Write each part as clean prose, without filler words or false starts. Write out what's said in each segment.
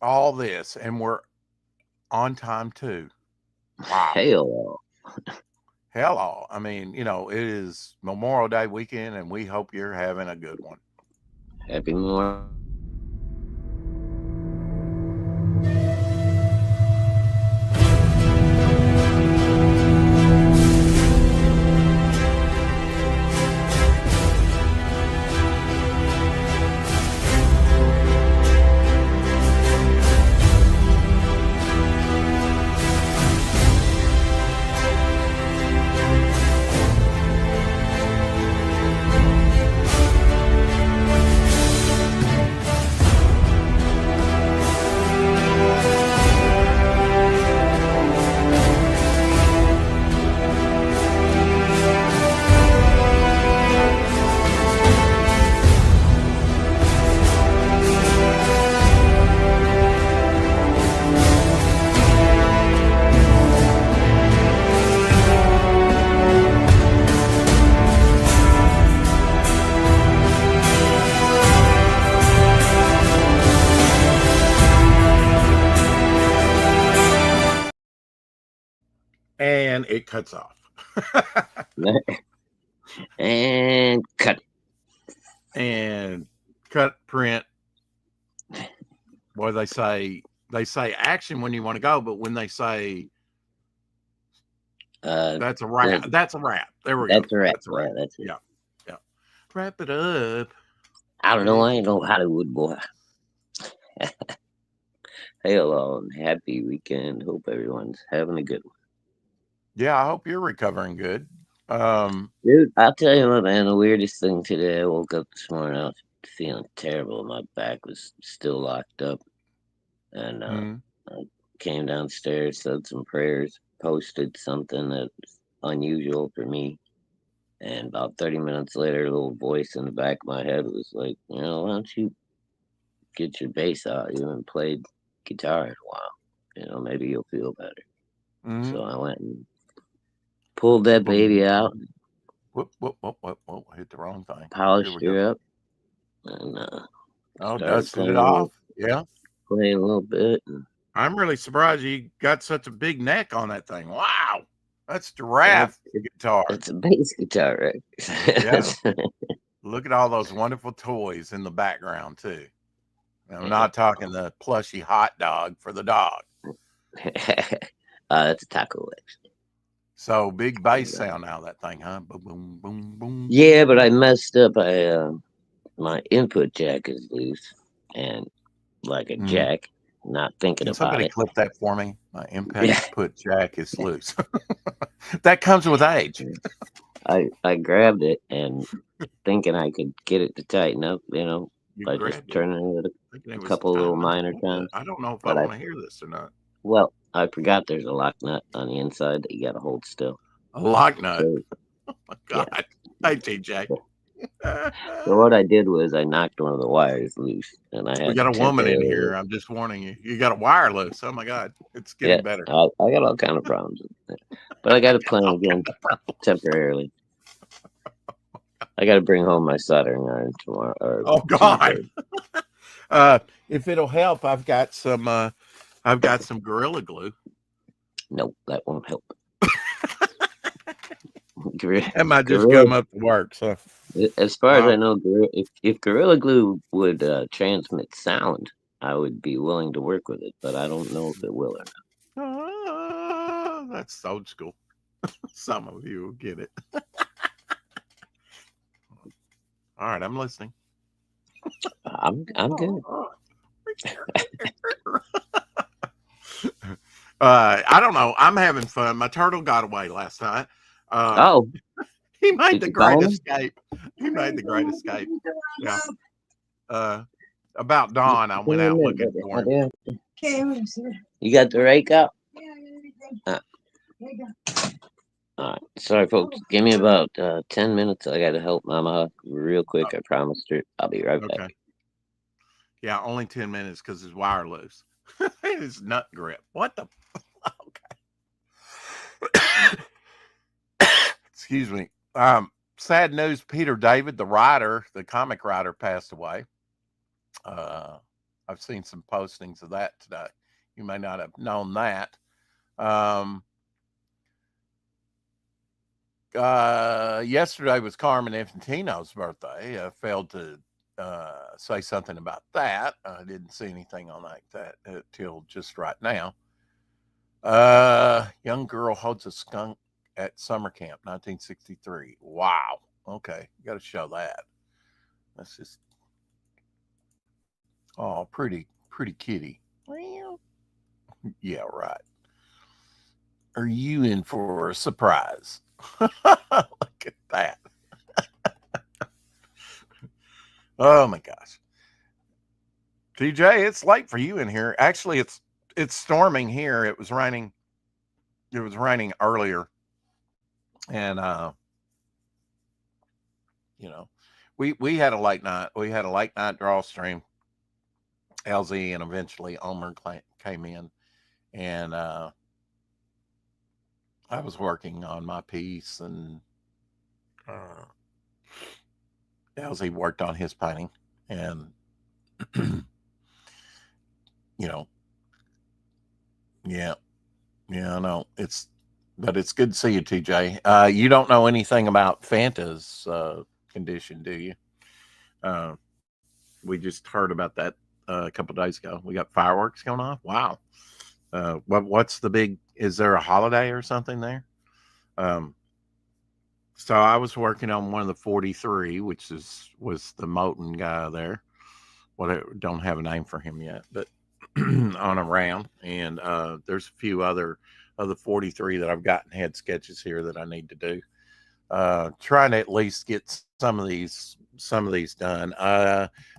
all this, and we're on time too. Wow. Hell, Hello. I mean, it is Memorial Day weekend, and we hope you're having a good one. happy Memorial Day to you too. And it cuts off. And cut. And cut, print. What do they say? They say action when you want to go, but when they say Uh, that's a that, wrap, that's a wrap. There we go. that's a wrap. That's a wrap. Yeah, that's it. Yeah. Yeah. Wrap it up. I don't know. Yeah. I ain't no Hollywood boy. Hell, happy weekend. Hope everyone's having a good one. Yeah. I hope you're recovering good. Um, Dude, I'll tell you what, man. The weirdest thing today, I woke up this morning, I was feeling terrible. My back was still locked up. And mm, I came downstairs, said some prayers, posted something that's unusual for me. And about 30 minutes later, a little voice in the back of my head was like, why don't you get your bass out? You haven't played guitar in a while. Maybe you'll feel better. So mm. I went and pulled that baby out, Whoop, whoop, whoop, whoop, whoop. I hit the wrong thing. Here polished we go. her up, and Oh, started dusted it off. Yeah. playing a little bit. And I'm really surprised you got such a big neck on that thing. Wow. That's that, giraffe guitar. it's a bass guitar, Yeah. right? Look at all those wonderful toys in the background, too. I'm not talking the plushy hot dog for the dog. That's a taco, actually. So big bass sound out of that thing, huh? Boom, boom, boom, boom, Yeah, boom, but I boom. messed up. My input jack is loose, and like a Mm. jack, not thinking Can about somebody it. clip that for me? My impact Yeah, put jack is loose. That comes with age. I grabbed it and thinking I could get it to tighten up, You by just grabbed it turning it thinking it a was couple little time enough. minor times. I don't know if I But want to hear this or not. I forgot there's a lock nut on the inside that you got to hold still. A lock nut. So Oh my yeah. God. Hey, TJ. So, so what I did was I knocked one of the wires loose, and I We had got to a woman in temporarily. here. I'm just warning you. You got a wireless. Oh my God. It's Yeah, getting better. I got all kind of problems, but I got to play Okay. again temporarily. I got to bring home my soldering iron tomorrow or Oh God. Tuesday. If it'll help, I've got some Gorilla Glue. Nope, that won't help. Gorilla, That might just Gorilla, come up to work. So, as far as I well, know, if Gorilla Glue would transmit sound, I would be willing to work with it, but I don't know if it will or not. that's old school. Some of you will get it. All right, I'm listening. I'm good. I don't know. I'm having fun. My turtle got away last night. Um, Oh, he made did the you great call him? escape. He made the great escape. Yeah. Uh, about dawn, I Give went me a out minute, looking baby. for I him. do. You got the rake out? Uh, all right. Sorry, folks. Give me about 10 minutes. I got to help Mama real quick. I promised her. I'll be right back. Okay. Yeah, only 10 minutes because his wire loose. His nut grip. What the? Okay. Excuse me. Sad news. Peter David, the writer, the comic writer, passed away. Uh, I've seen some postings of that today. You may not have known that. Um, Yesterday was Carmen Infantino's birthday. I failed to say something about that. I didn't see anything on that till just right now. Young girl holds a skunk at summer camp, 1963. Wow. Okay, you got to show that. That's just pretty kitty. Well, yeah, right. Are you in for a surprise? Look at that. Oh my gosh. TJ, it's late for you in here. Actually, it's storming here. It was raining. It was raining earlier, and you know, we had a late night. We had a late night draw stream. LZ and eventually Omer came in, and I was working on my piece, and LZ worked on his painting, and you know, yeah, I know but it's good to see you, TJ. You don't know anything about Fanta's condition, do you? We just heard about that a couple of days ago. We got fireworks going off. Wow. What's the big? Is there a holiday or something there? So I was working on one of the 43, which was the Moten guy there. Don't have a name for him yet, but on a round. And there's a few other of the 43 that I've gotten head sketches here that I need to do. Trying to at least get some of these done.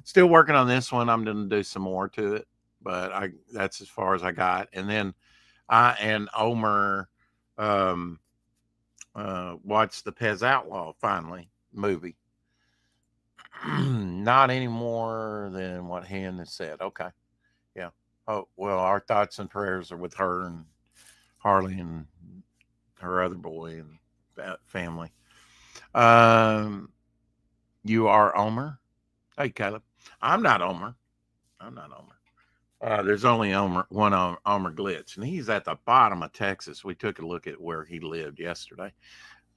Still working on this one. I'm going to do some more to it, but that's as far as I got. And then I and Omer watched the Pez Outlaw finally movie. Not any more than what Han has said. Okay. Yeah. Oh, well, our thoughts and prayers are with her and Harley and her other boy and family. You are Omer? Hey, Caleb. I'm not Omer. There's only one Omer Glitch, and he's at the bottom of Texas. We took a look at where he lived yesterday.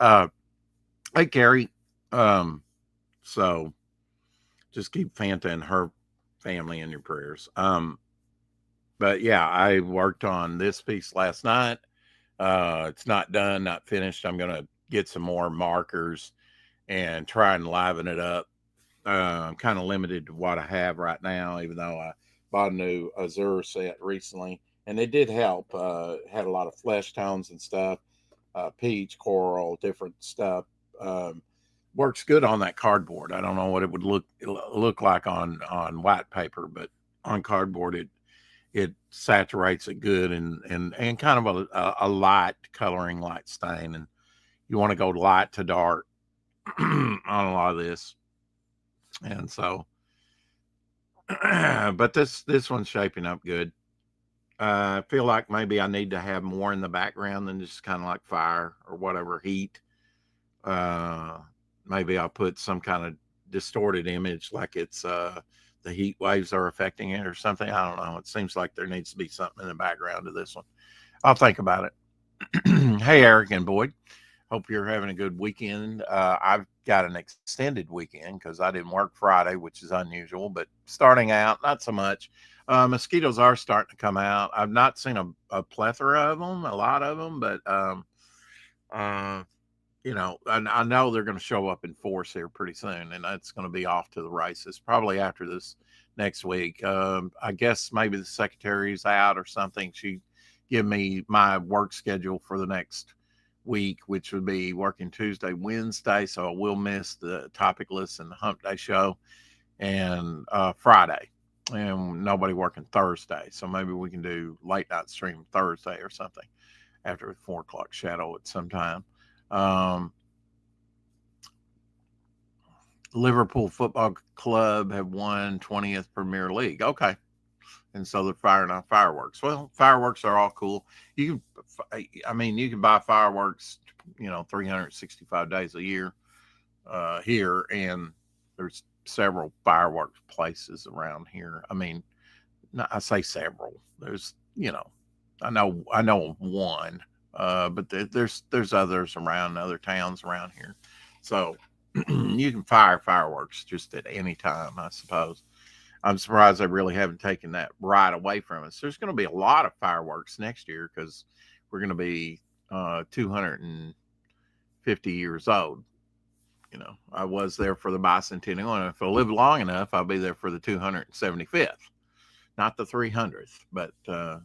Hey, Carrie. So just keep Fanta and her family in your prayers. But yeah, I worked on this piece last night. It's not done, not finished. I'm going to get some more markers and try and liven it up. I'm kind of limited to what I have right now, even though I bought a new Azure set recently, and it did help. Had a lot of flesh tones and stuff, peach, coral, different stuff. Works good on that cardboard. I don't know what it would look like on white paper, but on cardboard it saturates it good and kind of a light coloring, light stain, and you want to go light to dark on a lot of this. And so, but this one's shaping up good. I feel like maybe I need to have more in the background than just kind of like fire or whatever, heat. Maybe I'll put some kind of distorted image, like it's the heat waves are affecting it or something. I don't know. It seems like there needs to be something in the background of this one. I'll think about it. Hey, Eric and Boyd. Hope you're having a good weekend. I've got an extended weekend because I didn't work Friday, which is unusual, but starting out, not so much. Mosquitoes are starting to come out. I've not seen a plethora of them, a lot of them, but, I know they're going to show up in force here pretty soon, and that's going to be off to the races probably after this next week. I guess maybe the secretary's out or something. She give me my work schedule for the next week, which would be working Tuesday, Wednesday. So I will miss the Topicless and the Hump Day show and Friday, and nobody working Thursday. So maybe we can do late night stream Thursday or something after a 4 o'clock shadow at some time. Liverpool Football Club have won 20th Premier League. Okay. And so they're firing off fireworks. Well, fireworks are all cool. You can buy fireworks, 365 days a year here, and there's several fireworks places around here. I mean, no, I say several. There's, I know one, but there's others around other towns around here. So you can fire fireworks just at any time, I suppose. I'm surprised they really haven't taken that right away from us. There's going to be a lot of fireworks next year because we're going to be 250 years old. I was there for the bicentennial, and if I live long enough, I'll be there for the 275th, not the 300th, but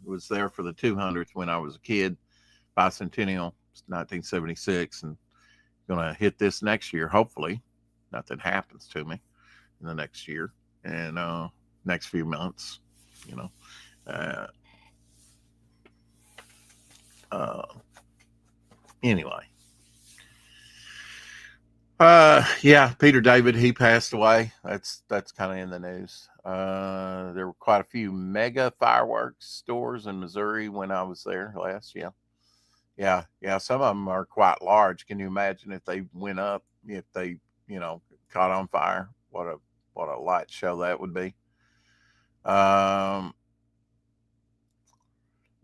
was there for the 200th when I was a kid. Bicentennial, 1976, and going to hit this next year. Hopefully, nothing happens to me in the next year and next few months. You know, uh, uh, anyway. Yeah, Peter David, he passed away. That's kind of in the news. There were quite a few mega fireworks stores in Missouri when I was there last. Yeah, yeah, yeah. Some of them are quite large. Can you imagine if they went up, if they, caught on fire? What a light show that would be. Um,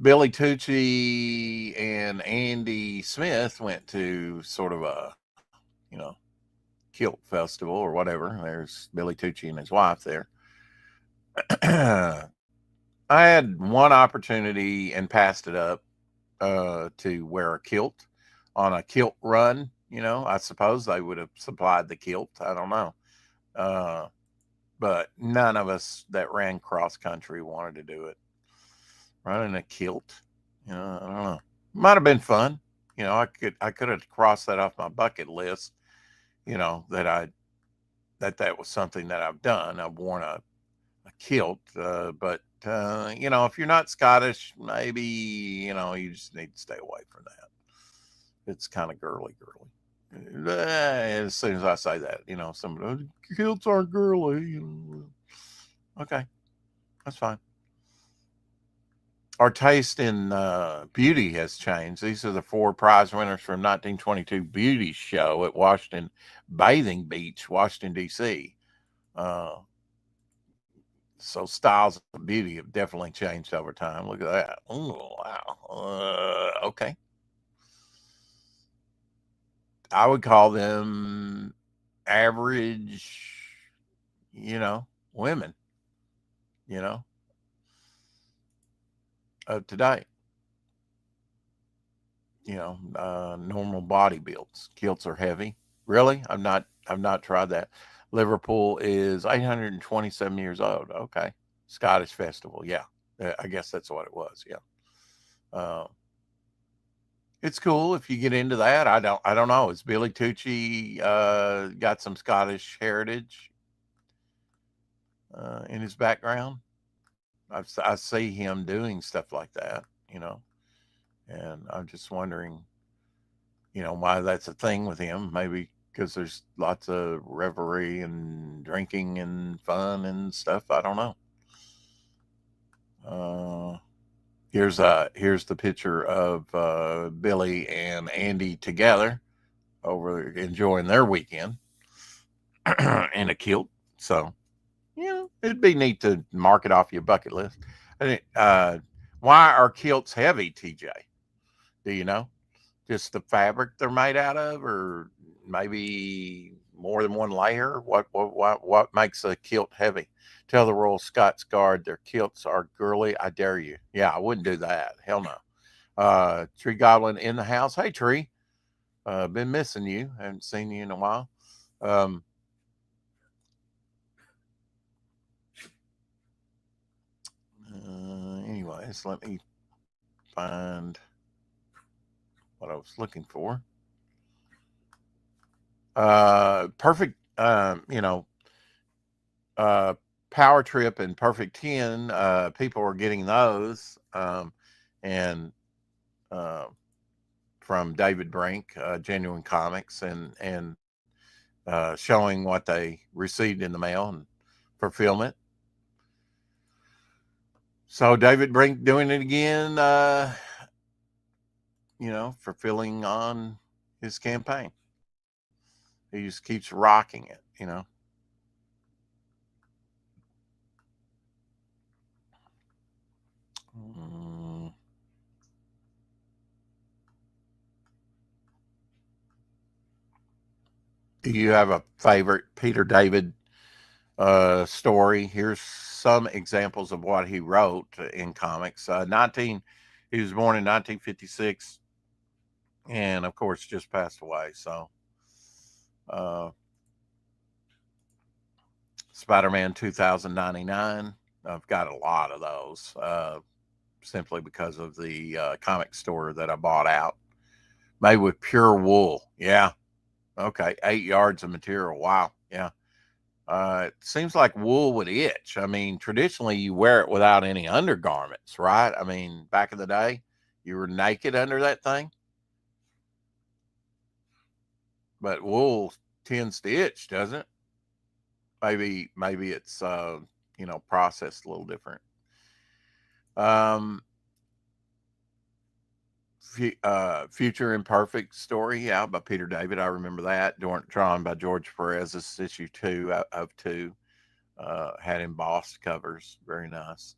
Billy Tucci and Andy Smith went to sort of a, you know, kilt festival or whatever. There's Billy Tucci and his wife there. I had one opportunity and passed it up to wear a kilt on a kilt run. I suppose they would have supplied the kilt. I don't know. But none of us that ran cross country wanted to do it. Running a kilt, I don't know. Might have been fun. I could have crossed that off my bucket list. That was something that I've done. I've worn a kilt, but if you're not Scottish, maybe you just need to stay away from that. It's kind of girly. As soon as I say that, somebody, kilts aren't girly. Okay, that's fine. Our taste in beauty has changed. These are the 4 prize winners from 1922 Beauty Show at Washington Bathing Beach, Washington, D.C. So styles of beauty have definitely changed over time. Look at that. Oh, wow. Okay. I would call them average, women, of today. Normal body builds. Kilts are heavy. Really? I've not tried that. Liverpool is 827 years old. Okay. Scottish festival. Yeah. I guess that's what it was. Yeah. It's cool if you get into that. I don't know. Is Billy Tucci got some Scottish heritage in his background? I see him doing stuff like that, and I'm just wondering, why that's a thing with him. Maybe because there's lots of revelry and drinking and fun and stuff. I don't know. Here's the picture of Billy and Andy together over enjoying their weekend in a kilt. So, it'd be neat to mark it off your bucket list. Why are kilts heavy, TJ? Do you know? Just the fabric they're made out of, or maybe more than one layer? What makes a kilt heavy? Tell the Royal Scots Guard their kilts are girly. I dare you. Yeah, I wouldn't do that. Hell no. Tree Goblin in the house. Hey, Tree. Been missing you. Haven't seen you in a while. Anyways, let me find what I was looking for. Perfect, Power Trip and Perfect 10, people are getting those. And from David Brink, Genuine Comics, and showing what they received in the mail and fulfillment. So David Brink doing it again, fulfilling on his campaign. He just keeps rocking it. Do you have a favorite Peter David story? Here's some examples of what he wrote in comics. He was born in 1956, and of course, just passed away. So, uh, Spider-Man 2099. I've got a lot of those, simply because of the comic store that I bought out, made with pure wool. Yeah. Okay. 8 yards of material. Wow. Yeah. It seems like wool would itch. I mean, traditionally you wear it without any undergarments, right? I mean, back in the day, you were naked under that thing, but wool tends to itch, doesn't it? Maybe it's processed a little different. Um, Future Imperfect story, yeah, by Peter David. I remember that. Drawn by George Perez. This is issue 2 of 2. Had embossed covers, very nice.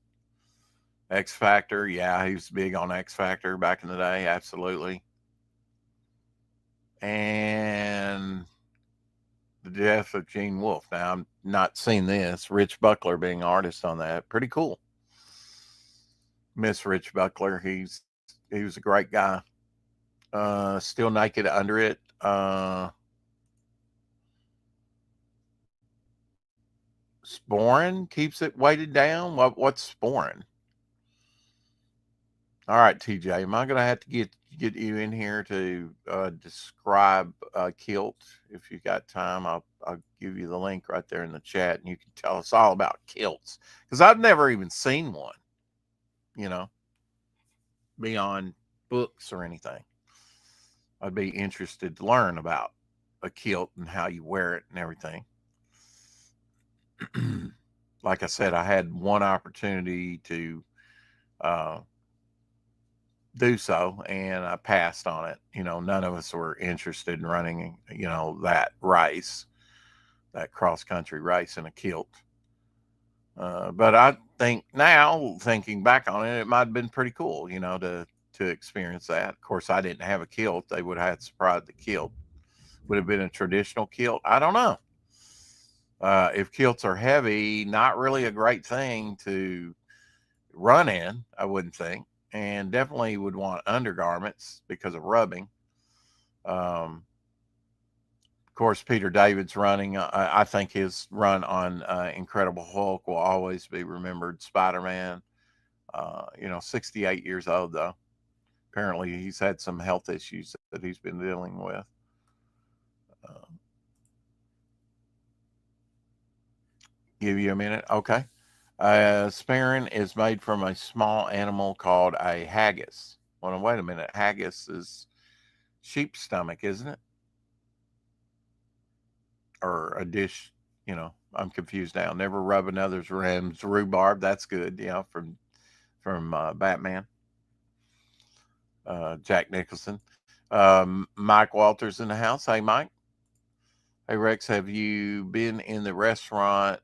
X Factor, yeah, he was big on X Factor back in the day, absolutely. And the death of Gene Wolfe. Now I'm not seeing this. Rich Buckler being artist on that, pretty cool. Miss Rich Buckler, he was a great guy. Still naked under it. Sporin keeps it weighted down. What's sporin? All right, TJ, am I going to have to get you in here to describe kilt? If you got time, I'll give you the link right there in the chat, and you can tell us all about kilts, because I've never even seen one, you know, beyond books or anything. I'd be interested to learn about a kilt and how you wear it and everything. Like I said, I had one opportunity to do so, and I passed on it. None of us were interested in running, that race, that cross country race in a kilt. But I think now, thinking back on it, it might have been pretty cool, to experience that. Of course, I didn't have a kilt. They would have had to provide the kilt. Would have been a traditional kilt. I don't know. If kilts are heavy, not really a great thing to run in, I wouldn't think, and definitely would want undergarments because of rubbing. Of course, Peter David's running. I think his run on Incredible Hulk will always be remembered. Spider-Man, 68 years old though. Apparently, he's had some health issues that he's been dealing with. Give you a minute, okay. Sparin is made from a small animal called a haggis. Well, wait a minute. Haggis is sheep's stomach, isn't it? Or a dish, I'm confused now. Never rub another's ribs. Rhubarb, that's good. Yeah, from Batman. Jack Nicholson. Mike Walters in the house. Hey, Mike. Hey, Rex, have you been in the restaurant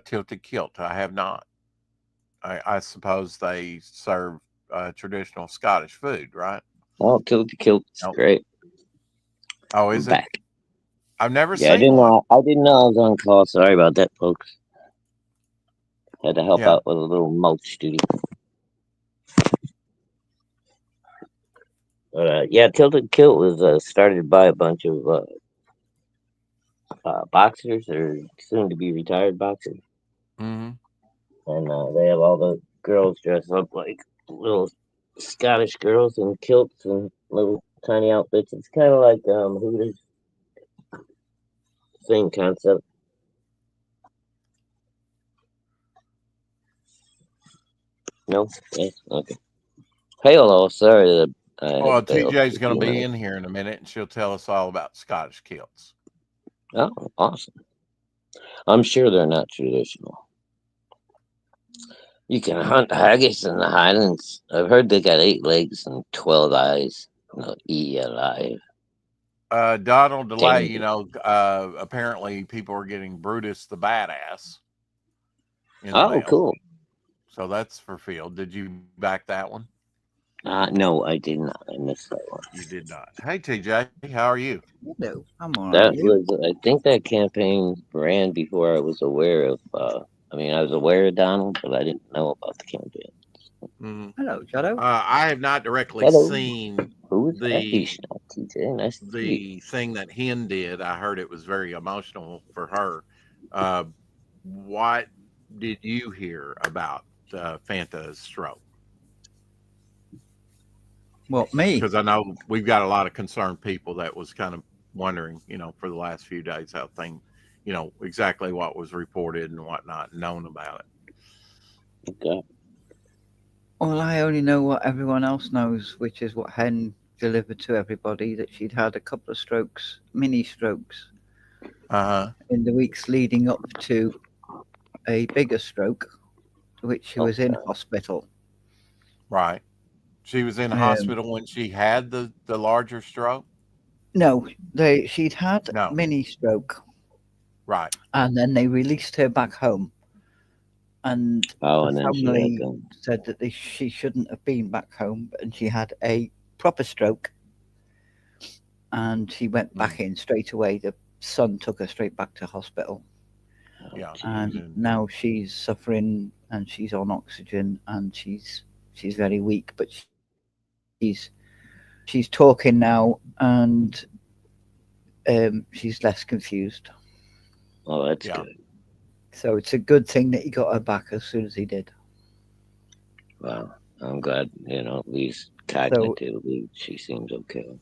Tilted Kilt? I have not. I suppose they serve traditional Scottish food, right? Oh, Kilt's Nope. great. Oh, I'm is it? back. I've never Yeah, I seen didn't one. know. I didn't know I was on call. Sorry about that, folks. Had to help Yeah. out with a little mulch duty. But yeah, Tilted Kilt was started by a bunch of boxers or soon to be retired boxers, Mm-hmm. and they have all the girls dressed up like little Scottish girls in kilts and little tiny outfits. It's kind of like Hooters, same concept. No, yes, okay. Hello, sorry that I had to Well, bail for TJ's a going few to be minutes. in here in a minute, and she'll tell us all about Scottish kilts. Oh, awesome! I'm sure they're not traditional. You can hunt haggis in the Highlands. I've heard they got 8 legs and 12 eyes. No, alive. Donald DeLay, Dangerous. apparently people are getting Brutus the Badass in the Oh, mail. cool. So that's for field. Did you back that one? No, I did not. I missed that one. You did not. Hey, TJ, how are you? No, I'm all right. That You? was, I think that campaign ran before I was aware of. I mean, I was aware of Donald, but I didn't know about the campaign. Mhm. Hello, Shadow. I have not directly Hello. seen Who's the Effie TJ? Nice to see you. thing that Hen did. I heard it was very emotional for her. Uh, what did you hear about Fanta's stroke? What, me? Because I know we've got a lot of concerned people that was kind of wondering, for the last few days how exactly what was reported and whatnot, known about it. Okay. Well, I only know what everyone else knows, which is what Hen delivered to everybody, that she'd had a couple of strokes, mini strokes, in the weeks leading up to a bigger stroke, which she was in hospital. Right. She was in hospital when she had the larger stroke? No, she'd had No. mini stroke, Right. and then they released her back home. And and the then family said that she shouldn't have been back home, and she had a proper stroke, and she went back in straight away. The son took her straight back to hospital. Yeah. And now she's suffering, and she's on oxygen, and she's very weak, but she's talking now, and she's less confused. Oh, that's good. So it's a good thing that he got her back as soon as he did. Wow. I'm glad, at least cognitively she seems okay.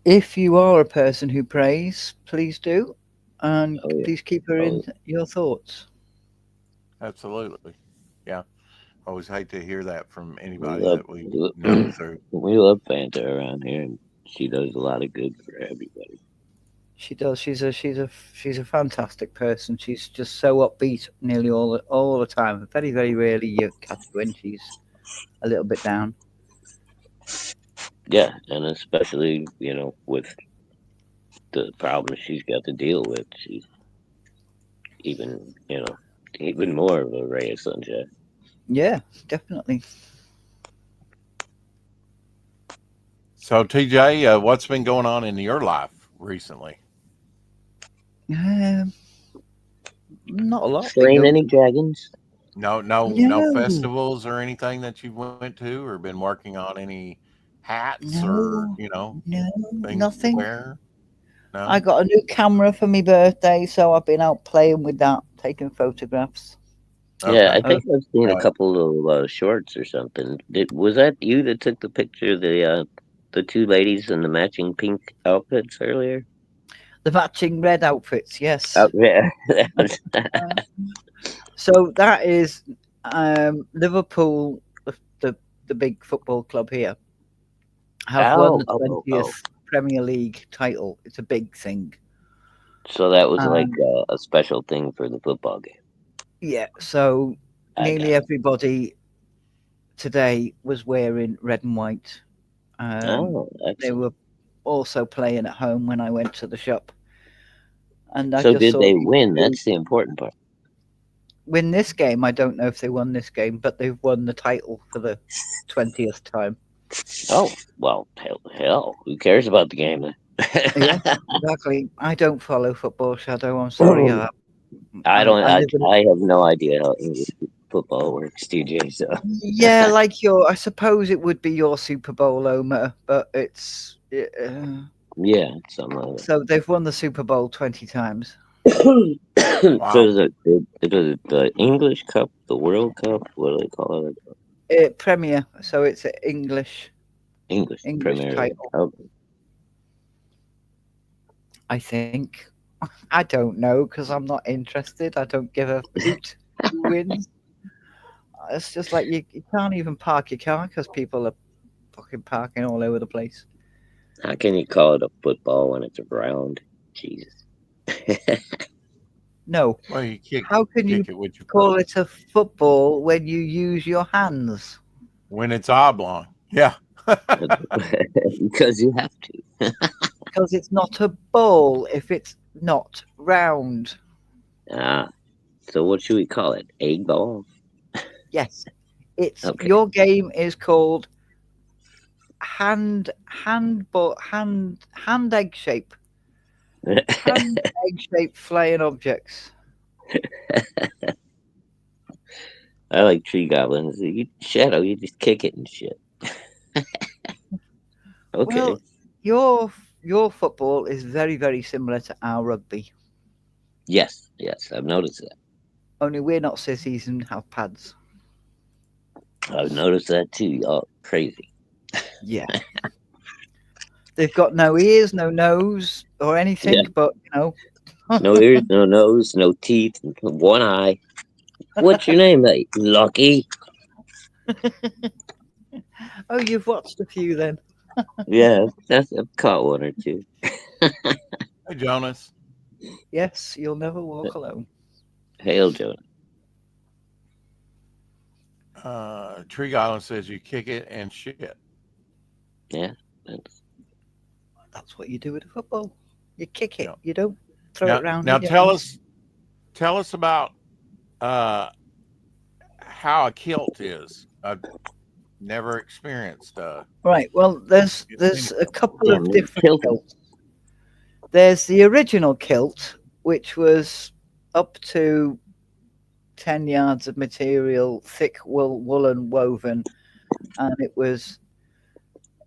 If you are a person who prays, please do. And please keep her in your thoughts. Absolutely. Yeah. I always hate to hear that from anybody that we know through. We love Fanta around here, and she does a lot of good for everybody. She does. She's a fantastic person. She's just so upbeat nearly all the time. Very, very rarely you catch her when she's a little bit down. Yeah, and especially with the problems she's got to deal with, she's even more of a ray of sunshine. Yeah, definitely. So, TJ, what's been going on in your life recently? Not a lot. Slaying any dragons? No festivals or anything that you went to, or been working on any hats or things nothing. to wear? No. I got a new camera for my birthday, so I've been out playing with that, taking photographs. Okay. Yeah, I think I've seen a couple of shorts or something. Was that you that took the picture of the two ladies in the matching pink outfits earlier? The matching red outfits, yes. Oh, yeah. So that is Liverpool, the big football club here, have won the 20th Premier League title. It's a big thing. So that was like a special thing for the football game. Yeah, so nearly everybody today was wearing red and white. They were also playing at home when I went to the shop. And so did they win? That's the important part. Win this game? I don't know if they won this game, but they've won the title for the 20th time. Oh, well, hell, who cares about the game then? Yeah, exactly. I don't follow football, Shadow. I'm sorry. I have no idea how English football works, TJ. So yeah, I suppose it would be your Super Bowl, Omer, but it's something like that. So they've won the Super Bowl 20 times. Wow. So is it the English Cup, the World Cup? What do they call it? Premier. So it's an English Premier title. Okay. I think. I don't know because I'm not interested. I don't give a hoot who wins. It's just like you can't even park your car because people are fucking parking all over the place. How can you call it a football when it's round? Jesus. No. Well, how can you call it a football when you use your hands? When it's oblong. Yeah. Because you have to. Because it's not a ball if it's not round. So what should we call it? Egg ball? Yes. It's okay. Your game is called hand egg shape. Hand egg shaped flying objects. I like tree goblins. Shadow, you just kick it and shit. Okay. Well, your football is very, very similar to our rugby. Yes, I've noticed that. Only we're not sissies and have pads. I've noticed that too. Y'all crazy. Yeah. They've got no ears, no nose, or anything, Yeah. but you know. No ears, no nose, no teeth, one eye. What's your name, mate? Lucky. Oh, you've watched a few then. Yeah, I've caught one or two. Hey, Jonas. Yes, you'll never walk alone. Hail, Jonah. Tree Goblin says you kick it and shit. Yeah, That's what you do with a football. You kick it. Yeah. You don't throw Now, it around. now your tell hands. us about how a kilt is. I've never experienced. Right. Well, there's a couple of different kilts. There's the original kilt, which was up to 10 yards of material, thick woolen woven, and it was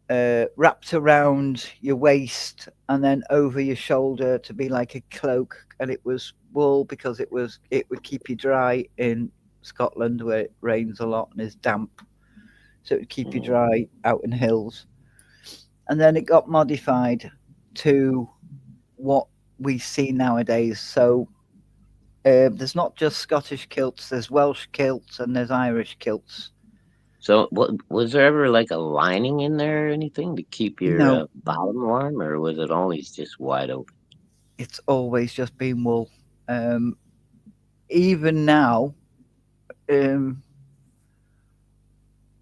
wrapped around your waist and then over your shoulder to be like a cloak, and it was wool because it would keep you dry in Scotland where it rains a lot and is damp, so it would keep you dry out in hills. And then it got modified to what we see nowadays. So there's not just Scottish kilts, there's Welsh kilts and there's Irish kilts. So, what was there ever like a lining in there or anything to keep your No. bottom warm, or was it always just wide open? It's always just been wool. Even now,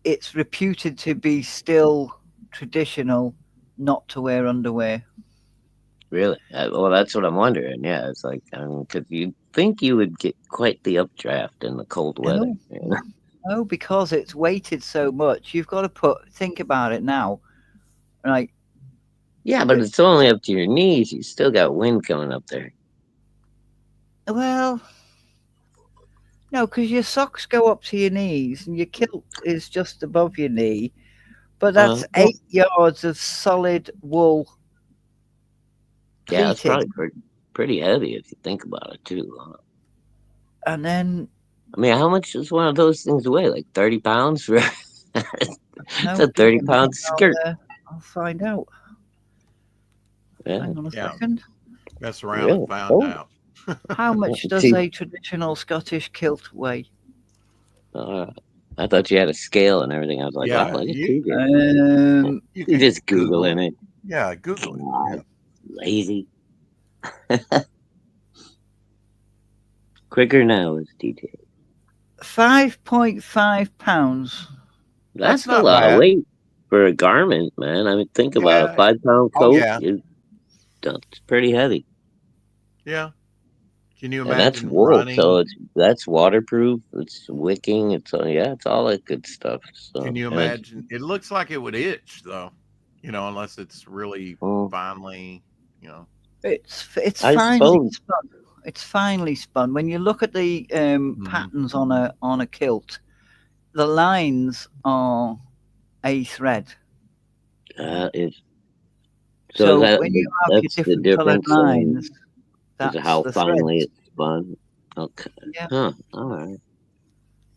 it's reputed to be still traditional not to wear underwear. Really? Well, that's what I'm wondering. Yeah, it's like, I mean, because you'd think you would get quite the updraft in the cold weather. No. You know? No, because it's weighted so much. You've got to think about it now. Like, Yeah, but it's only up to your knees. You still got wind coming up there. well, no, because your socks go up to your knees and your kilt is just above your knee. But that's 8 yards of solid wool. Yeah, it's pleated. probably pretty heavy if you think about it, too. And then, I mean, how much does one of those things weigh? Like 30 pounds? It's a 30-pound skirt. I'll find out. Yeah. Hang on a second. Mess around and found out. How much does a traditional Scottish kilt weigh? I thought you had a scale and everything. I was like, Yeah, wow, you just Googling it. Yeah, Google it. Yeah. Lazy. Quicker now is DJ. 5.5 pounds. That's not a lot bad. of weight for a garment, man. I mean, think about a 5-pound coat. That's pretty heavy. Yeah. Can you And imagine that's wool, running? so that's waterproof. It's wicking. It's all that good stuff. So, Can you imagine? It looks like it would itch, though. You know, unless it's really finely. You know, it's finely spun. It's finely spun. When you look at the patterns on a kilt, the lines are a thread. So when you have your different coloured lines, that's how finely threads. it's spun. Okay. Yeah. Huh. All right.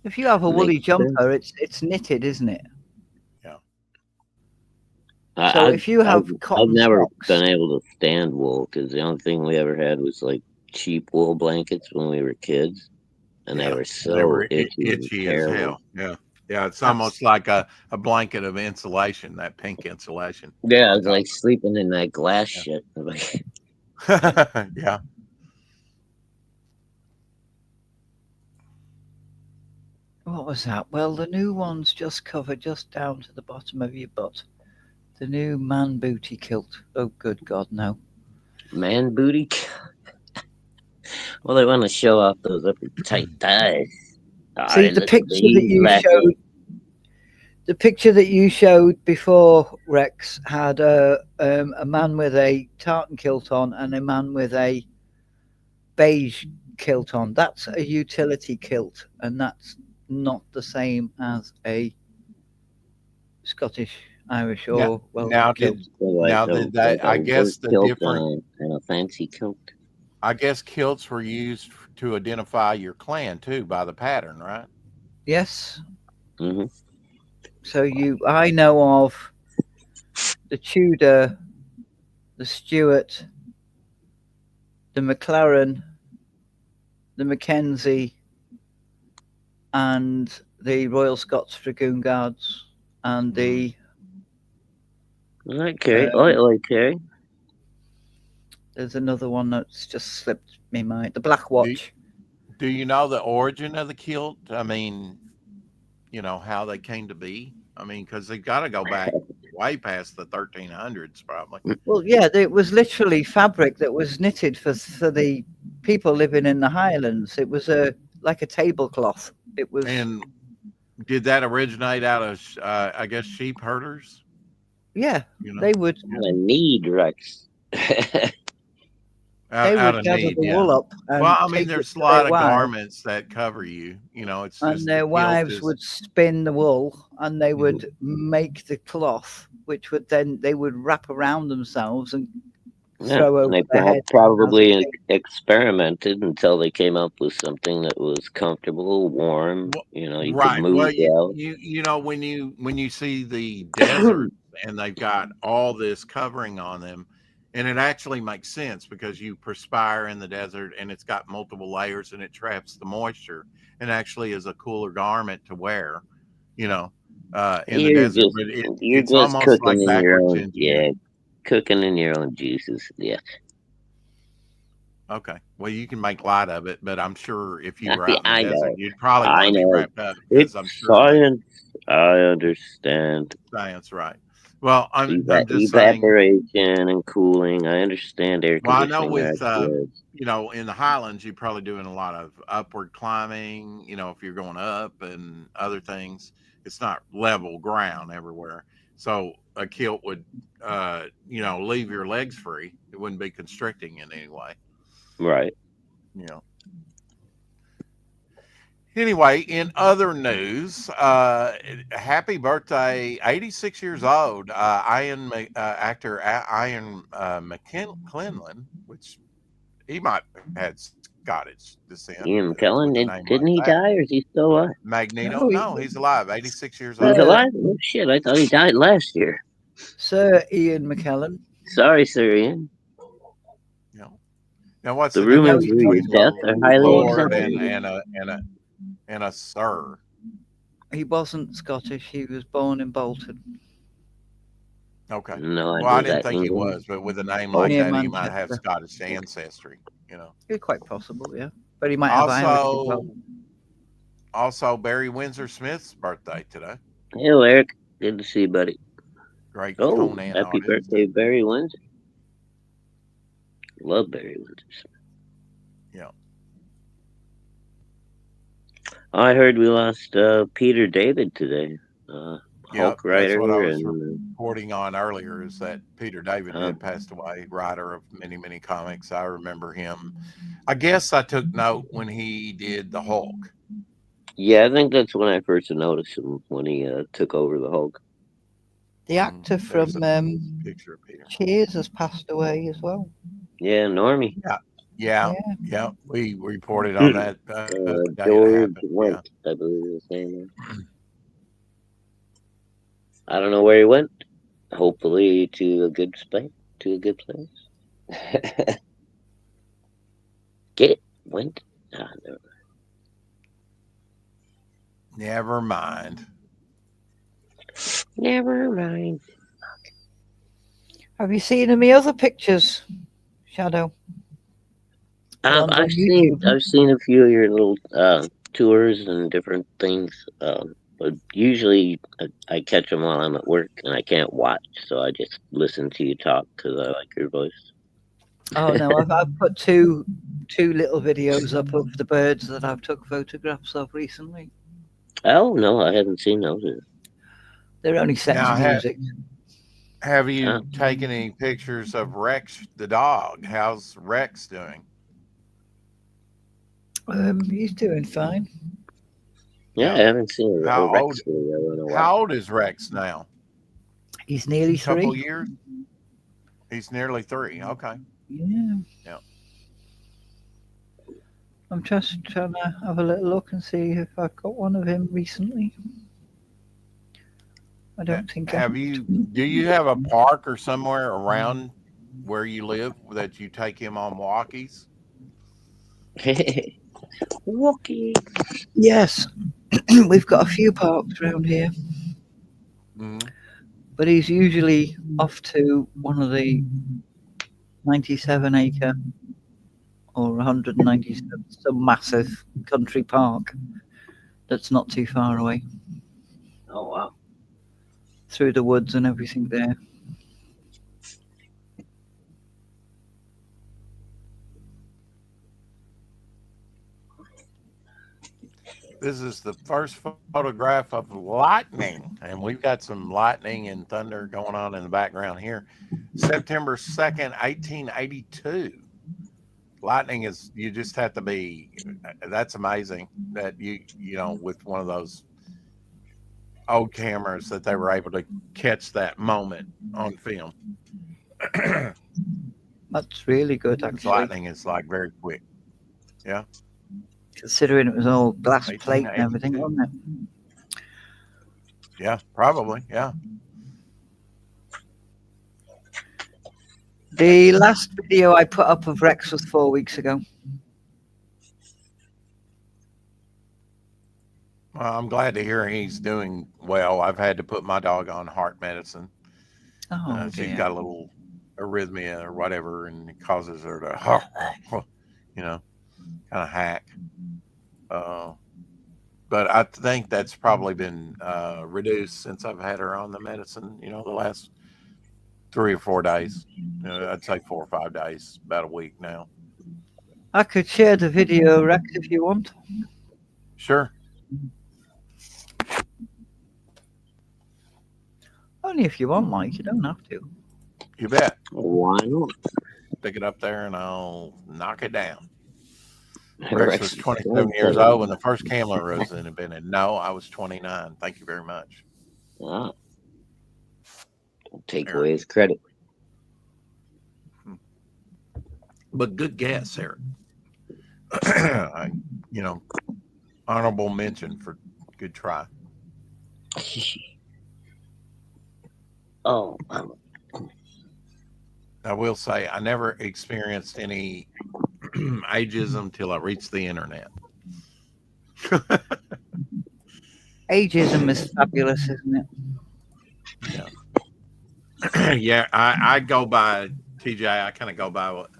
If you have a woolly jumper, it's knitted, isn't it? Yeah. So if you have cotton I've never socks, been able to stand wool because the only thing we ever had was like cheap wool blankets when we were kids, and they were so itchy as hell. Yeah. Yeah, it's almost like a blanket of insulation, that pink insulation. Yeah, it's like sleeping in that glass shit. Yeah. What was that? Well, the new ones just cover just down to the bottom of your butt. The new man booty kilt. Oh, good God, no. Man booty? Well, they want to show off those upper tight thighs. See, the picture that you showed, The picture that you showed before, Rex, had a man with a tartan kilt on and a man with a beige kilt on. That's a utility kilt, and that's not the same as a Scottish, Irish, Now, or Welsh now kilt. did So like now a, did that? like a I work guess the kilt different. and a fancy kilt. I guess kilts were used to identify your clan too by the pattern, right? Yes. Hmm. So I know of the Tudor, the Stuart, the McLaren, the Mackenzie, and the Royal Scots Dragoon Guards, and the Okay, um, okay. there's another one that's just slipped me mind. The Black Do Watch. Do you know the origin of the kilt? I mean, how they came to be. I mean, because they've got to go back way past the 1300s, probably. Well, yeah, it was literally fabric that was knitted for the people living in the Highlands. It was like a tablecloth. It was, And did that originate out of, I guess, sheep herders? yeah, You know, they would I need Rex. out of gather need, the yeah. wool up Well, and I mean, take it there's a to their lot of wives, garments that cover you. It's and just the their kilt wives is. would spin the wool, and they would make the cloth, which they would wrap around themselves and Yeah, throw and over they their head. probably experimented until they came up with something that was comfortable, warm. Well, You could right. Well, move well. when you see the desert and they've got all this covering on them, and it actually makes sense because you perspire in the desert and it's got multiple layers and it traps the moisture and actually is a cooler garment to wear, you know, in the desert. But You're it's just almost cooking like in your backwards own, engineering. cooking in your own juices. Yeah, Okay. Well, you can make light of it, but I'm sure if you were out in the I desert, know, you'd probably want I to be know. wrapped up because It's I'm sure that science. I understand. science, right. Well, I'm just saying. Evaporation and cooling. I understand air Well, I know conditioning with ideas. in the Highlands, you're probably doing a lot of upward climbing. If you're going up and other things, it's not level ground everywhere. So a kilt would, leave your legs free. It wouldn't be constricting in any way. Right. You know. Anyway, in other news, happy birthday, 86 years old, actor Ian McKellen, which he might have had Scottish descent Ian McKellen, with a name like didn't he that. die or is he still alive? Magneto, No, no, he's alive, 86 years He's old. alive? Oh, shit, I thought he died last year. Sir Ian McKellen. Sorry, Sir Ian. Now, what's The the rumors difference of your between death are highly Lord exaggerated. and a sir? He wasn't Scottish. He was born in Bolton, Okay. No Well, I idea didn't that think he England. was, but with a name like near that, he might have Manchester. Scottish ancestry. It's quite possible, yeah. But he might have Irish as well. Also, Barry Windsor Smith's birthday today. Hello, Eric. Good to see you, buddy. Great Oh, Conan happy artist. birthday, Barry Windsor. Love Barry Windsor. Yeah. I heard we lost Peter David today. Yep, Hulk that's what I writer was and reporting on earlier. Is that Peter David had passed away, writer of many, many comics. I remember him. I guess I took note when he did the Hulk. yeah, I think that's when I first noticed him when he took over the Hulk. The actor There's from a picture of Peter. Cheers has passed away as well. Yeah, Normie. Yeah. We reported on that. George Wendt, I believe his name. I don't know where he went. Hopefully to a good place. Get it? Went? Never mind. Never mind. Have you seen any other pictures, Shadow? I've seen a few of your little tours and different things. But usually I catch them while I'm at work and I can't watch, so I just listen to you talk because I like your voice. Oh no, I've put two little videos up of the birds that I've took photographs of recently. Oh no, I haven't seen those. They're only set Now, to music. have you Oh. taken any pictures of Rex the dog? How's Rex doing? He's doing fine. Yeah, I haven't seen a How old? Rex video in a while. How old is Rex now? He's nearly A couple 3. years. He's nearly 3. Okay. Yeah. Yeah. I'm just trying to have a little look and see if I've got one of him recently. I don't think I Have you? Do you have a park or somewhere around where you live that you take him on walkies? Wookie. Yes. We've got a few parks around here, Mm-hmm. but he's usually off to one of the 97-acre or 197, some massive country park that's not too far away, Oh wow. through the woods and everything there. This is the first photograph of lightning, and we've got some lightning and thunder going on in the background here. September 2nd, 1882. Lightning is, you just have to be, that's amazing that you know, with one of those old cameras that they were able to catch that moment on film. That's really good, actually. Lightning is like very quick. Yeah. Considering it was all glass plate and everything, 1882. wasn't it? Yeah, probably. Yeah. The last video I put up of Rex was 4 weeks ago. Well, I'm glad to hear he's doing well. I've had to put my dog on heart medicine. Oh, She's dear. got a little arrhythmia or whatever, and it causes her to, you know, kind of hack. But I think that's probably been reduced since I've had her on the medicine, you know, the last 3 or 4 days. I'd say 4 or 5 days, about a week now. I could share the video, Rex, if you want. Sure. Only if you want, Mike. You don't have to. You bet. Why not? Pick it up there and I'll knock it down. Rex Rex was is 27 years old when the first camera was invented. No, I was 29. Thank you very much. Ah. Don't take away his credit. But good guess, Eric. You know, honorable mention for good try. Oh, I will say I never experienced any ageism till I reached the internet. Ageism is fabulous, isn't it? Yeah. Yeah, I go by, TJ, I kind of go by what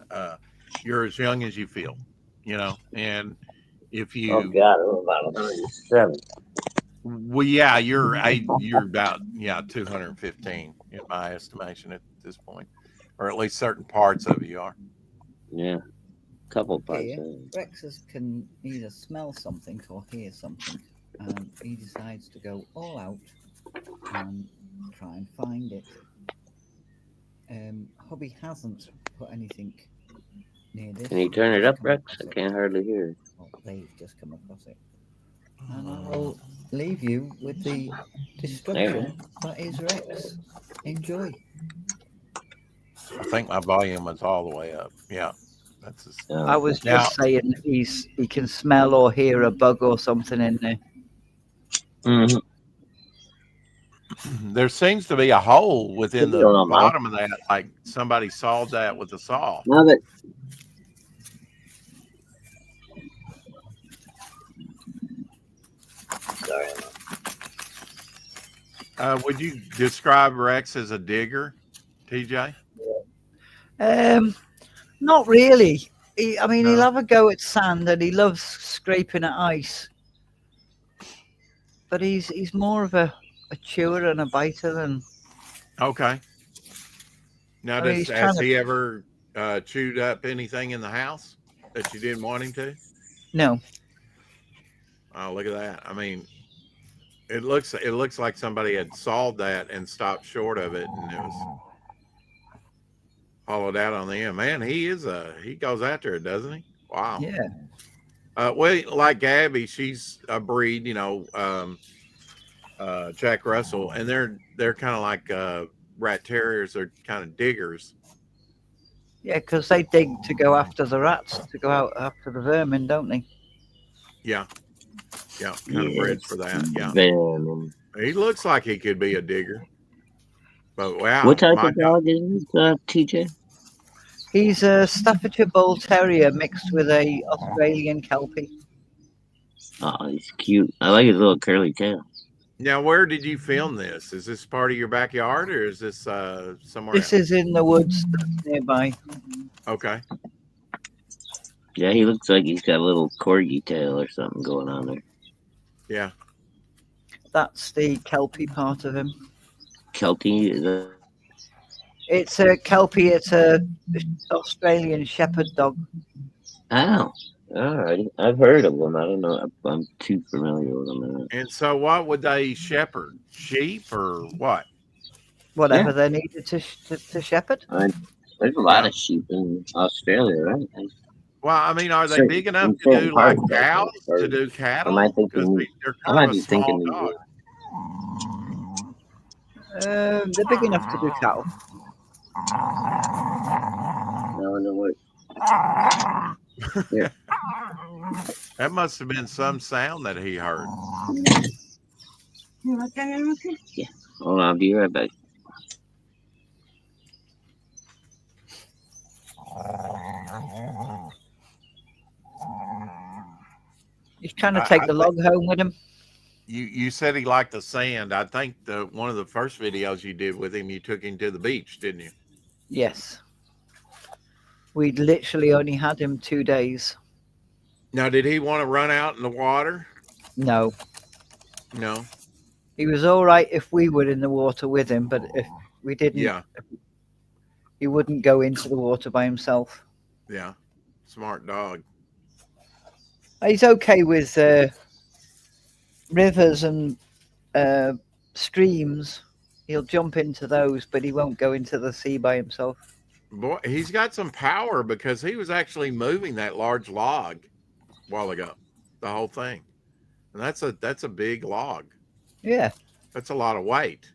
you're as young as you feel, you know, and if you, oh God, I'm about 107. well, yeah, you're about 215 in my estimation at this point, or at least certain parts of you are. Yeah, couple parts. Here, Rexus can either smell something or hear something, and he decides to go all out and try and find it. Hubby hasn't put anything near this. Can you turn it up, Rex? I can't hardly hear. Oh, they've just come across it. And I will leave you with the destruction that is Rex. Enjoy. I think my volume was all the way up. Yeah, that's just, I was now, just saying that he can smell or hear a bug or something in there. Mm-hmm. there seems to be a hole within the Put it on, Mike. bottom of that, like somebody sawed that with a saw. Now that sorry. Would you describe Rex as a digger, TJ? Not really. He'll No. have a go at sand and he loves scraping at ice. But he's more of a chewer and a biter than. Okay. Now, I mean, he's has trying he ever chewed up anything in the house that you didn't want him to? No. Oh, look at that. I mean, It looks like somebody had sawed that and stopped short of it, and it was hollowed out on the end. Man, he goes after it, doesn't he? Wow. Yeah. Well, like Gabby, she's a breed, Jack Russell, and they're kind of like rat terriers. They're kind of diggers. Yeah, because they dig to go after the rats, to go out after the vermin, don't they? Yeah, kind of bred for that. Yeah, Venom. he looks like he could be a digger. But wow, What type my of God. dog is this, TJ? He's a Staffordshire Bull Terrier mixed with a Australian Kelpie. Oh, he's cute. I like his little curly tail. Now, where did you film this? Is this part of your backyard, or is this somewhere This else? is in the woods that's nearby. Okay. Yeah, he looks like he's got a little corgi tail or something going on there. Yeah. That's the Kelpie part of him. Kelty is a It's a Kelpie. It's a Australian Shepherd dog. oh, alrighty. I've heard of them. I don't know. I'm too familiar with them. And so, what would they shepherd? Sheep or what? Whatever they needed to shepherd. There's a lot of sheep in Australia, right? Well, I mean, are they Certain- big enough in to do certain like parts, I cows think, or- to do cattle? am I thinking- Because they're I kind might of a be small thinking dog. They're big enough to do cattle. No, no, what? That must have been some sound that he heard. Yeah. Hold on, I'll be right back. He's trying to take I the log home with him. You said he liked the sand. I think one of the first videos you did with him, you took him to the beach, didn't you? Yes. We literally only had him 2 days. Now, did he want to run out in the water? No. No. He was all right if we were in the water with him, but if we didn't, Yeah. he wouldn't go into the water by himself. Yeah. Smart dog. He's okay with rivers and streams. He'll jump into those, but he won't go into the sea by himself. Boy, he's got some power because he was actually moving that large log a while ago. The whole thing. And that's a big log. Yeah. That's a lot of weight.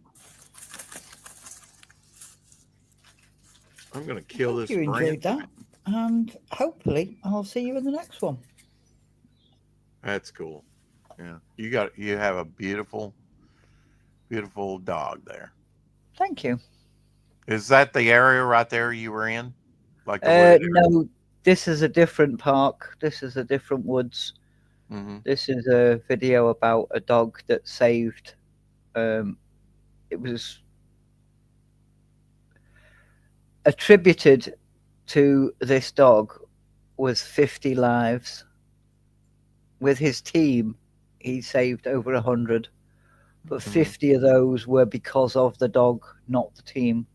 I'm going to kill this. You enjoyed that. And hopefully I'll see you in the next one. That's cool. Yeah. You have a beautiful, beautiful dog there. Thank you. Is that the area right there you were in? Like the wooded area? No, this is a different park. This is a different woods. Mm-hmm. This is a video about a dog that saved. It was attributed to this dog was 50 lives. With his team, he saved over 100, but 50 of those were because of the dog, not the team.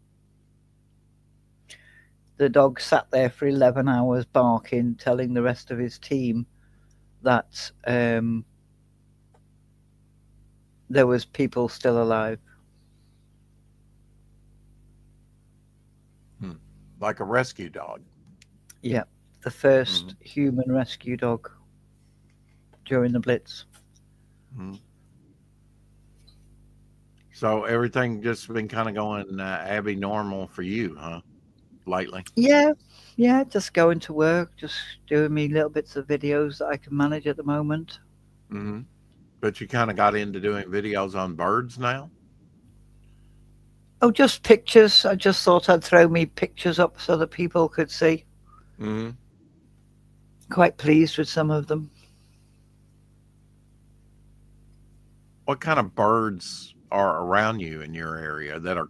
The dog sat there for 11 hours barking, telling the rest of his team that there was people still alive. Like a rescue dog. Yeah, the first human rescue dog during the Blitz. Mm-hmm. So everything just been kind of going Abby normal for you, huh? Lately. Yeah, just going to work, just doing me little bits of videos that I can manage at the moment. Mm-hmm. But you kind of got into doing videos on birds now? Oh, just pictures. I just thought I'd throw me pictures up so that people could see. Mm-hmm. Quite pleased with some of them. What kind of birds are around you in your area that are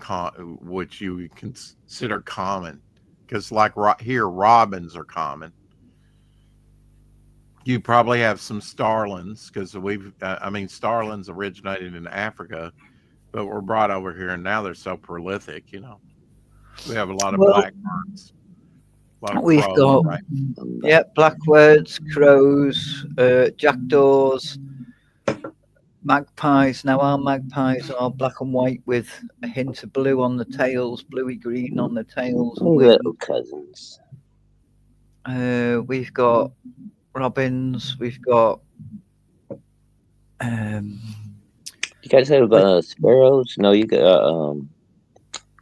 which you would consider common? Because like here, robins are common. You probably have some starlings because starlings originated in Africa, but were brought over here and now they're so prolific, We have a lot of blackbirds. We've got, blackbirds, crows, jackdaws, magpies. Now our magpies are black and white with a hint of blue on the tails, bluey green on the tails and My wings. little cousins. We've got robins. We've got um, You guys have sparrows? No, you got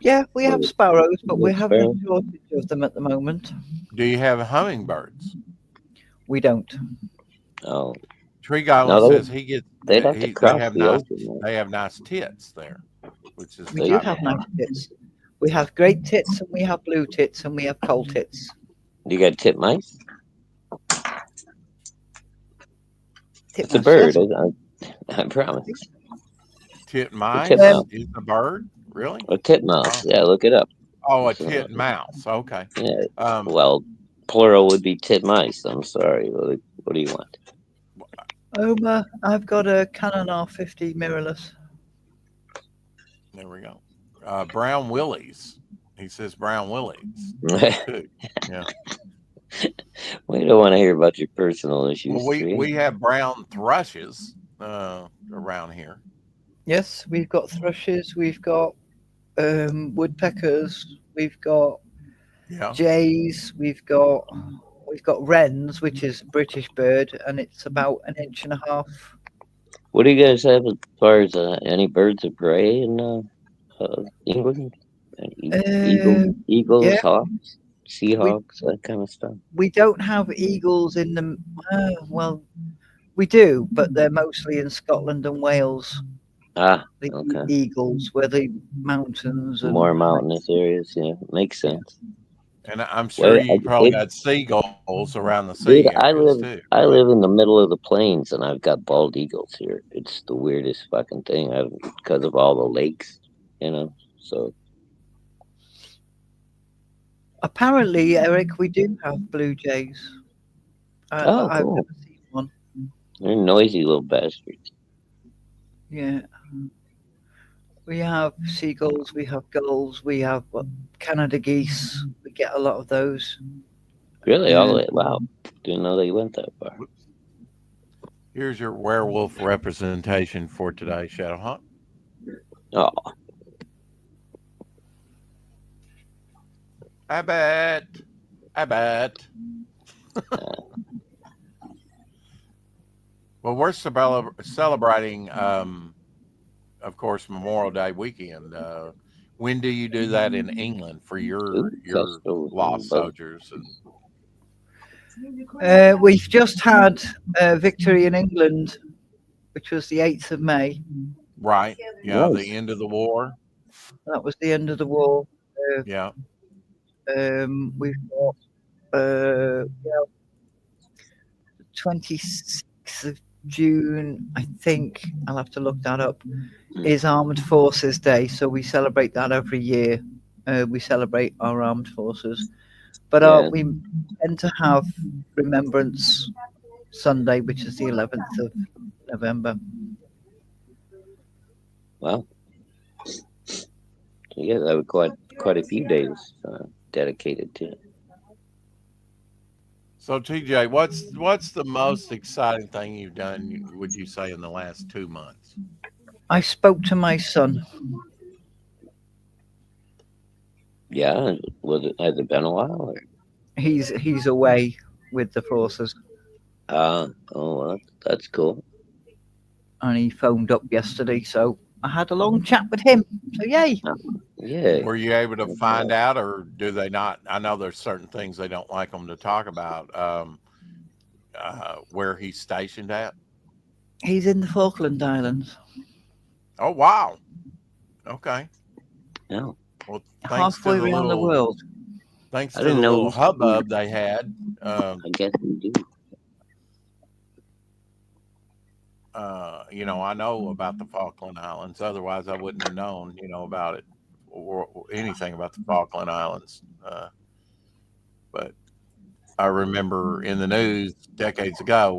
yeah, we have sparrows, but we're having sparrows? a shortage of them at the moment. Do you have hummingbirds? We don't. Oh, Tree Goblin no, says he gets. they'd have to They cross have the nice. ocean. Right? They have nice tits there, which is We the do type have of nice bird. tits. We have great tits, and we have blue tits, and we have coal tits. You got titmice? It's a Titmice, bird. yes. I promise. Titmice titmouse. is a bird, really? A titmouse. Oh. Yeah, look it up. Oh, a So, titmouse. Okay. Yeah. Well, plural would be titmice. I'm sorry. What do you want? Homer, I've got a Canon R50 mirrorless. There we go. Brown willies. He says brown willies. Too. Yeah. We don't want to hear about your personal issues. Well, we have brown thrushes around here. Yes, we've got thrushes. We've got woodpeckers. We've got jays. We've got wrens, which is a British bird, and it's about 1.5 inches. What do you guys have as far as any birds of prey in England? Eagles, yeah. hawks, seahawks, that kind of stuff. We don't have eagles in the well, we do, but they're mostly in Scotland and Wales. The eagles, where the mountains and more mountainous areas. Yeah, makes sense. And I'm sure you probably got seagulls around the sea. Dude, I live in the middle of the plains, and I've got bald eagles here. It's the weirdest fucking thing because of all the lakes, so. Apparently, Eric, we do have blue jays. Cool. I've never seen one. They're noisy little bastards. Yeah. We have seagulls, we have gulls, we have Canada geese. We get a lot of those. Really? Wow. Didn't know they went that far. Here's your werewolf representation for today, Shadowhawk. Oh. I bet. Well, we're celebrating, of course, Memorial Day weekend. When do you do that in England for your lost soldiers? We've just had victory in England, which was the 8th of May. Right. Yeah, the end of the war. That was the end of the war. Yeah. We've got 26th of June, I think, I'll have to look that up, is Armed Forces Day. So we celebrate that every year. We celebrate our armed forces. But we tend to have Remembrance Sunday, which is the 11th of November. Wow. So yeah, that was quite a few days dedicated to it. So TJ, what's the most exciting thing you've done, would you say, in the last 2 months? I spoke to my son. Yeah, has it been a while? Or? He's away with the forces. Well, that's cool. And he phoned up yesterday, so I had a long chat with him. So yay! Yeah. Were you able to find out, or do they not? I know there's certain things they don't like them to talk about. Where he's stationed at? He's in the Falkland Islands. Oh wow! Okay. Yeah. Well, halfway around the world. Thanks to the little hubbub they had. I guess we do. I know about the Falkland Islands. Otherwise, I wouldn't have known, about it or anything about the Falkland Islands. But I remember in the news decades ago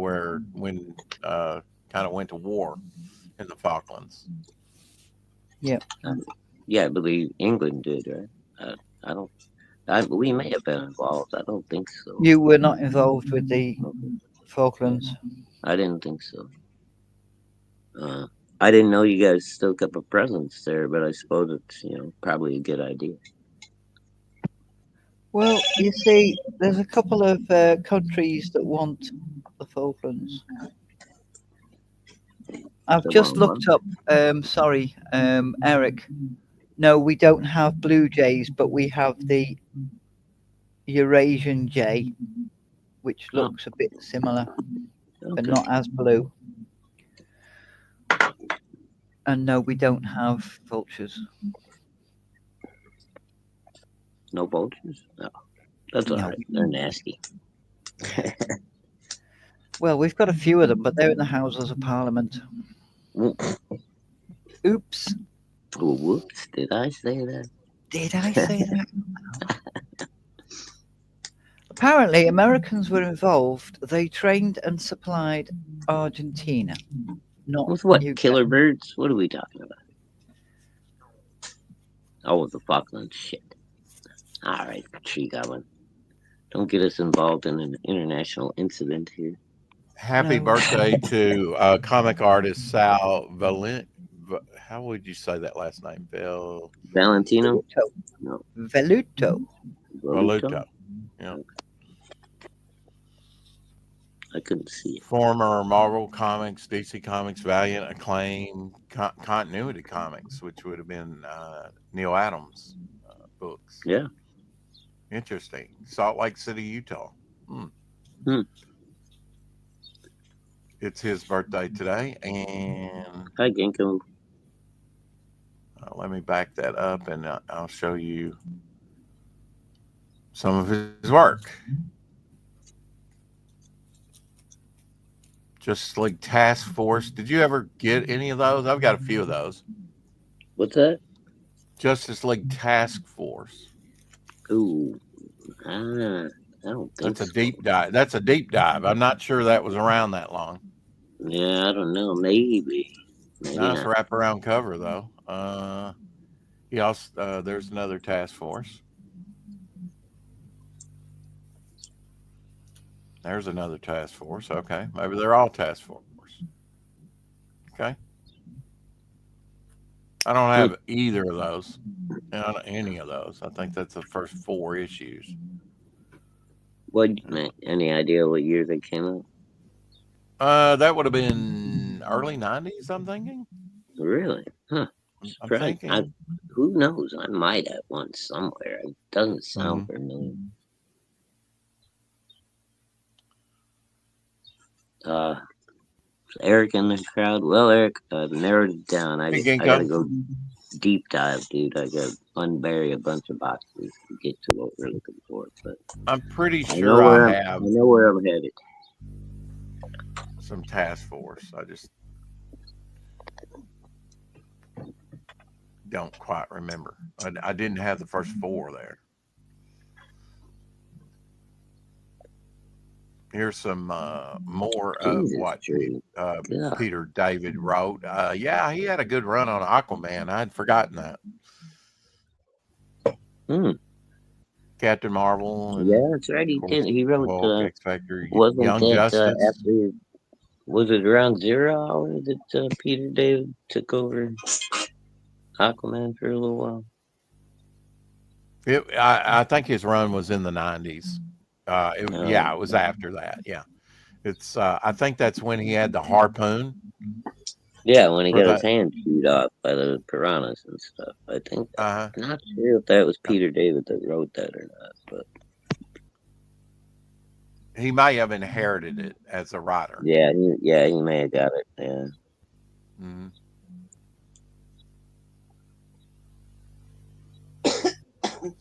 when kind of went to war in the Falklands. Yeah. Yeah, I believe England did, right? We may have been involved. I don't think so. You were not involved with the Falklands? I didn't think so. I didn't know you guys still kept a presence there, but I suppose it's probably a good idea. Well, you see, there's a couple of countries that want the Falklands. I've The just wrong looked up. Sorry, Eric. No, we don't have blue jays, but we have the Eurasian jay, which Oh. looks a bit similar, but Okay. not as blue. And no, we don't have vultures. No vultures? No. That's all No. right. They're nasty. Well, we've got a few of them, but they're in the Houses of Parliament. Oops. Oh, whoops. Did I say that? Did I say that? Apparently, Americans were involved. They trained and supplied Argentina, not With what? UK. Killer birds? What are we talking about? Oh, with the Falklands. Shit. All right, Tree Goblin. Don't get us involved in an international incident here. Happy No. birthday to comic artist Sal Valent. How would you say that last name? Valentino? Veluto. No. Veluto. Valuto. Yeah. I couldn't see it. Former Marvel Comics, DC Comics, Valiant, Acclaim, Continuity Comics, which would have been Neil Adams' books. Yeah. Interesting. Salt Lake City, Utah. It's his birthday today, and Hi, Ginkgo. let me back that up, and I'll show you some of his work. Justice League Task Force. Did you ever get any of those? I've got a few of those. What's that? Justice League Task Force. Ooh. I don't think That's a deep dive. That's a deep dive. I'm not sure that was around that long. Yeah, I don't know. Maybe. Nice not. wraparound cover, though. He also, there's another Task Force. There's another Task Force. Okay. Maybe they're all Task Force. Okay. I don't have either of those. Any of those. I think that's the first 4 issues. Any idea what year they came out? That would have been early 90s, I'm thinking. Really? Huh. I'm thinking. Who knows? I might have one somewhere. It doesn't sound familiar. Eric in the crowd. Well, Eric, I've narrowed it down. I gotta go deep dive, dude. I gotta unbury a bunch of boxes to get to what we're looking for. But I'm pretty sure I know where I'm headed. Some Task Force. I just don't quite remember. I didn't have the first 4 there. Here's some more of what Peter David wrote. Yeah, he had a good run on Aquaman. I'd forgotten that. Captain Marvel. Yeah, that's right. He did. He wrote Young Justice. After, was it around 0 Hour that Peter David took over Aquaman for a little while? I think his run was in the 90s. Yeah, it was after that. Yeah, it's. I think that's when he had the harpoon. Yeah, when he got his hand chewed off by the piranhas and stuff. I think. I'm not sure if that was Peter David that wrote that or not, but he may have inherited it as a writer. Yeah, he may have got it. Yeah. Mm-hmm.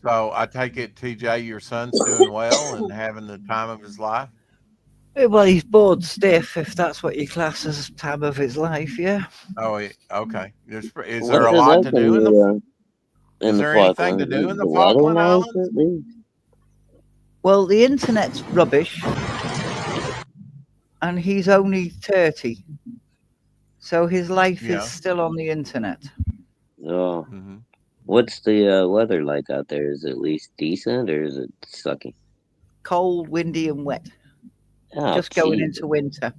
So I take it, TJ, your son's doing well and having the time of his life? Well, he's bored stiff, if that's what you class as time of his life, yeah. Oh, okay. Is there a lot to do in the Is there anything to do in the Falkland Islands? Well, the internet's rubbish, and he's only 30. So his life is still on the internet. Oh. Mm-hmm. What's the weather like out there? Is it at least decent or is it sucky? Cold, windy, and wet. Oh, just going into winter.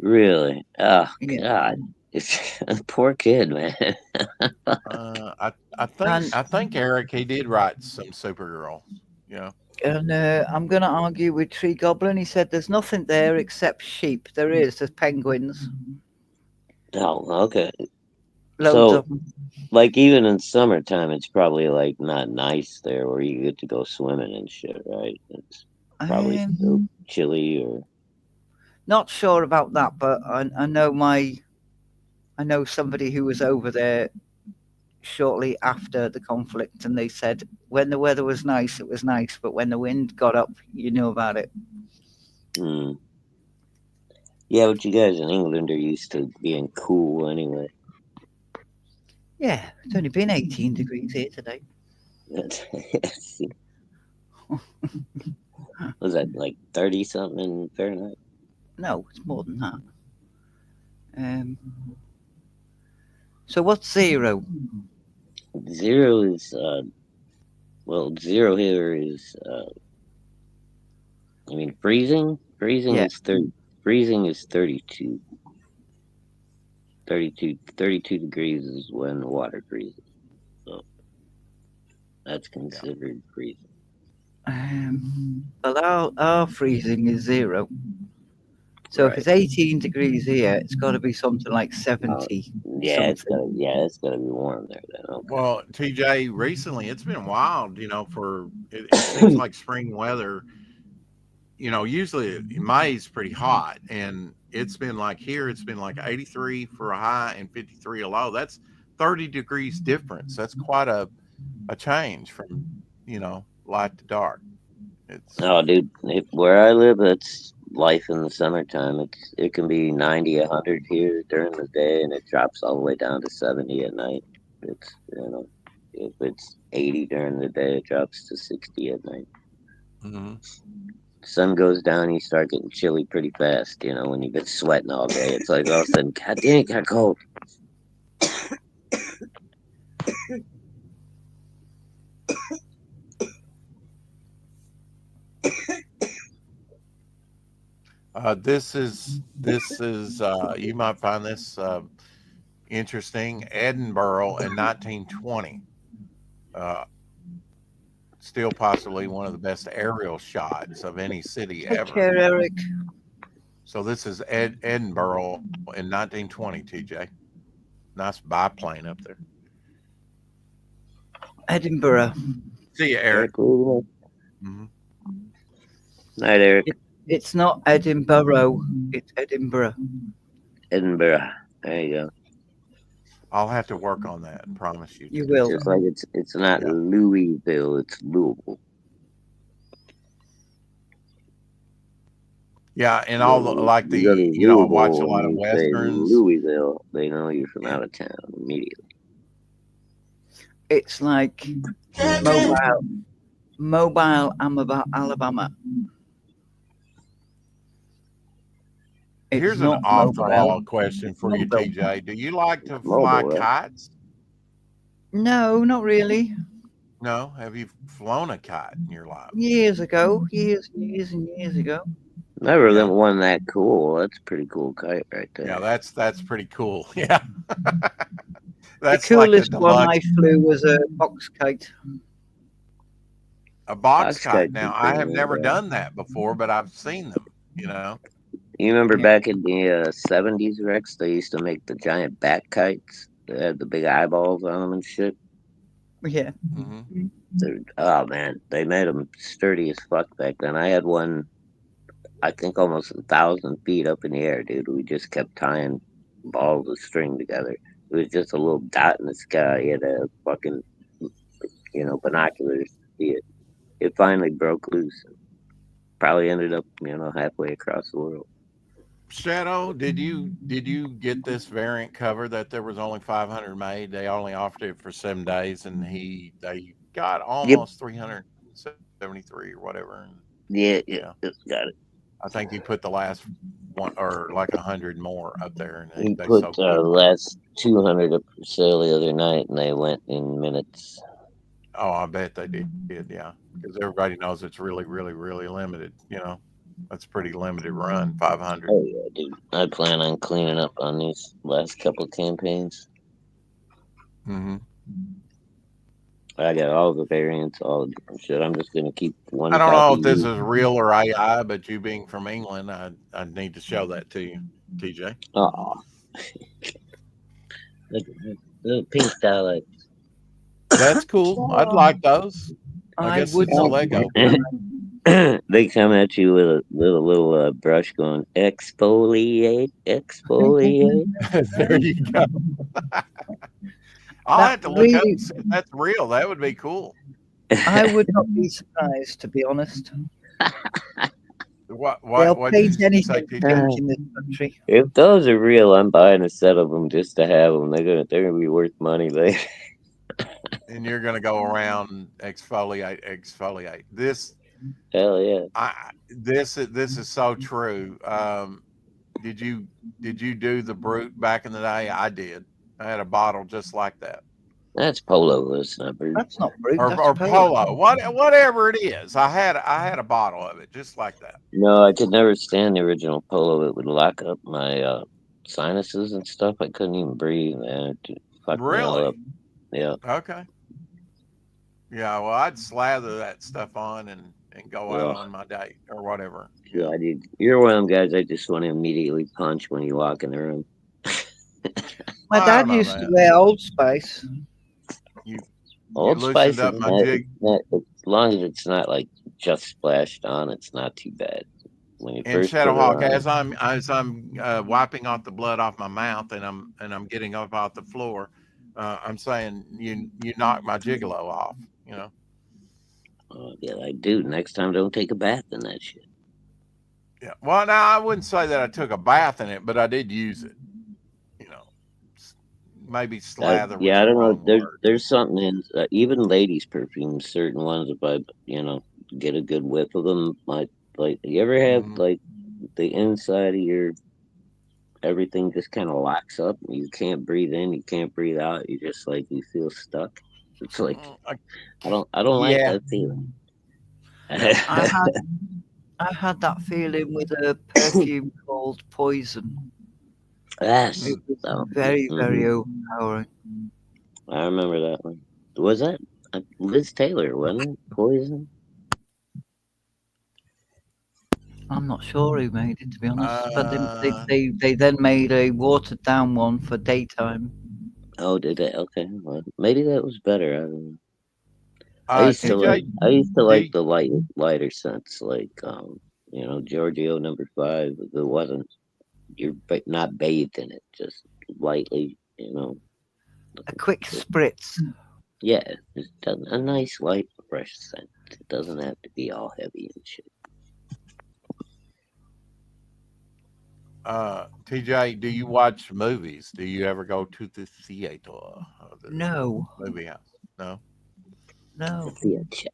Really? Oh, God. It's a poor kid, man. I think Eric, he did write some Supergirl. Yeah. And I'm going to argue with Tree Goblin. He said there's nothing there except sheep. There's penguins. Oh, okay. Loads So, of them. like, even in summertime, it's probably like not nice there where you get to go swimming and shit, right? It's probably still chilly or. Not sure about that, but I know somebody who was over there shortly after the conflict, and they said when the weather was nice, it was nice, but when the wind got up, you knew about it. Yeah, but you guys in England are used to being cool anyway. Yeah, it's only been 18 degrees here today. Was that like 30 something in Fahrenheit? No, it's more than that. So what's zero? Zero is zero here is I mean freezing. Freezing is 30. Freezing is 32. 32 degrees is when the water freezes. So that's considered freezing. Well, our freezing is zero. So if it's 18 degrees here, it's got to be something like 70. Yeah, it's gotta be warm there then. Okay. Well, TJ, recently it's been wild, for it seems like spring weather. Usually May's pretty hot, and it's been like here, it's been like 83 for a high and 53 a low. That's 30 degrees difference. That's quite a change from, light to dark. Dude, where I live, it's life in the summertime. It can be 90, 100 here during the day, and it drops all the way down to 70 at night. It's if it's 80 during the day, it drops to 60 at night. Mm-hmm. Sun goes down, you start getting chilly pretty fast. When you get sweating all day, it's like all of a sudden, God damn, it got cold. This is you might find this interesting. Edinburgh in 1920, still possibly one of the best aerial shots of any city ever. Take care, Eric. So this is Edinburgh in 1920. TJ, nice biplane up there. Edinburgh. See you, Eric. Mm-hmm. Night, Eric. It's not Edinburgh. It's Edinburgh. Edinburgh. There you go. I'll have to work on that. I promise you. You will. Just like it's not Louisville. It's Louisville. Yeah, and all the I watch a lot of westerns. Louisville, they know you're from out of town immediately. It's like Mobile, Alabama. Here's an off-the-wall question for you, TJ. Do you like to fly kites? No, not really. No? Have you flown a kite in your life? Years ago. Years and years ago. Never than one that cool. That's a pretty cool kite right there. Yeah, that's pretty cool. Yeah. The coolest one I flew was a box kite. A box kite. Now, I have never done that before, but I've seen them, You remember back in the 70s, Rex, they used to make the giant bat kites that had the big eyeballs on them and shit? Yeah. Mm-hmm. Oh, man. They made them sturdy as fuck back then. I had one, I think, almost 1,000 feet up in the air, dude. We just kept tying balls of string together. It was just a little dot in the sky. You had a fucking, binoculars to see it. It finally broke loose. Probably ended up, halfway across the world. Shadow, did you get this variant cover that there was only 500 made? They only offered it for 7 days, and they got almost 373 or whatever. Yeah, got it. I think he put the last one or like 100 more up there. And he put the last 200 up for sale the other night, and they went in minutes. Oh, I bet they did. Yeah, because everybody knows it's really, really, really limited. That's a pretty limited run, 500. Oh yeah, dude. I plan on cleaning up on these last couple campaigns. Mm-hmm. I got all the variants, all the different shit. I'm just gonna keep one I don't know copy. if this is real or AI, but you being from England, I need to show that to you, TJ. Oh, little pink dialect. That's cool. I'd like those. I guess would it's a not Lego. They come at you with a little brush going exfoliate, exfoliate. There you go. I'll That have to look up really- and see if that's real. That would be cool. I would not be surprised, to be honest. What They'll did you paint say, anything TJ? in this country. If those are real, I'm buying a set of them just to have them. They're gonna be worth money later. And you're gonna go around exfoliate. This Hell yeah. this is so true. Did you do the Brute back in the day? I did. I had a bottle just like that. That's Polo, that's not Brute. That's not brute. Or That's Polo, whatever it is. I had a bottle of it just like that. No, I could never stand the original Polo. It would lock up my sinuses and stuff. I couldn't even breathe, man. It fucked me all Really? up. Yeah. Okay. Yeah, well, I'd slather that stuff on and go out Ugh. on my date or whatever. God, you're one of them guys I just want to immediately punch when you walk in the room. My I dad don't know, used to man. wear Old Spice. Old loosened Spice is up my not, jig. as long as it's not like just splashed on, it's not too bad. When you And first put it Shadowhawk, on, as I'm wiping off the blood off my mouth and I'm getting up off the floor, I'm saying you knocked my gigolo off. You know. yeah, like, dude, next time don't take a bath in that shit. Yeah. Well, now I wouldn't say that I took a bath in it, but I did use it. You know, maybe slather. Yeah, I was the don't know. wrong word. There's something in even ladies' perfumes. Certain ones, if I get a good whiff of them, like you ever have Mhm. like the inside of your everything just kind of locks up. You can't breathe in, you can't breathe out. You just like you feel stuck. It's like I don't like Yeah. that feeling. I had that feeling with a perfume called Poison. Yes, It was so, very, very mhm. overpowering. I remember that one. Was that Liz Taylor? Wasn't it Poison? I'm not sure who made it, to be honest. But Uh, they then made a watered down one for daytime. Oh, did they? Okay, well, maybe that was better. I don't know. I used to TJ, like the lighter scents, like Giorgio number 5. If it wasn't not bathed in it, just lightly, A quick spritz. yeah, just a nice light fresh scent. It doesn't have to be all heavy and shit. TJ, do you watch movies? Do you ever go to the theater? The No, movie house? No. no. Theater.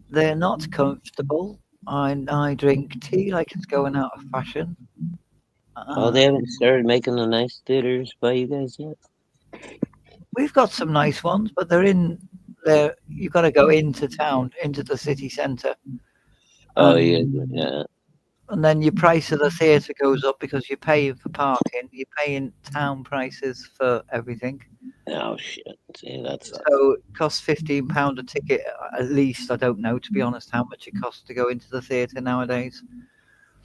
They're not comfortable. I drink tea like it's going out of fashion. Oh, they haven't started making the nice theaters by you guys yet? We've got some nice ones, but they're in there. You've got to go into town, into the city centre. Oh, yeah, yeah. And then your price of the theatre goes up because you're paying for parking. You're paying town prices for everything. Oh, shit. See, that's So it costs £15 a ticket at least. I don't know, to be honest, how much it costs to go into the theatre nowadays.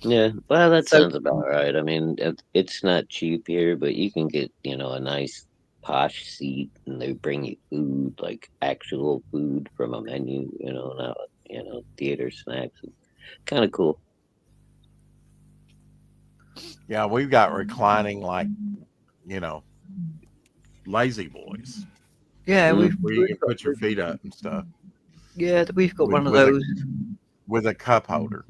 yeah. Well, that So- sounds about right. I mean, it's not cheap here, but you can get a nice posh seat, and they bring you food, like actual food from a menu. Not theater snacks. Kind of cool. Yeah, we've got reclining like, lazy boys. Yeah, Mm. Where you can put your feet up and stuff we've got one of with a- those. with a cup holder.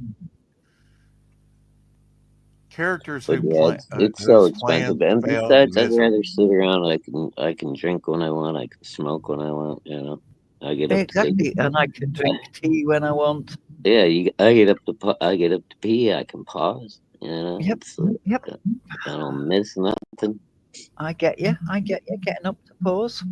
Characters But who yeah, play. it's so whose plans expensive. And failed besides, I'd miserably. rather sit around. I can drink when I want. I can smoke when I want. I get up Exactly, and I can drink tea when I want. I get up to pee. I can pause. Yep, It's like, yep. I don't miss nothing. I get you. Getting up to pause.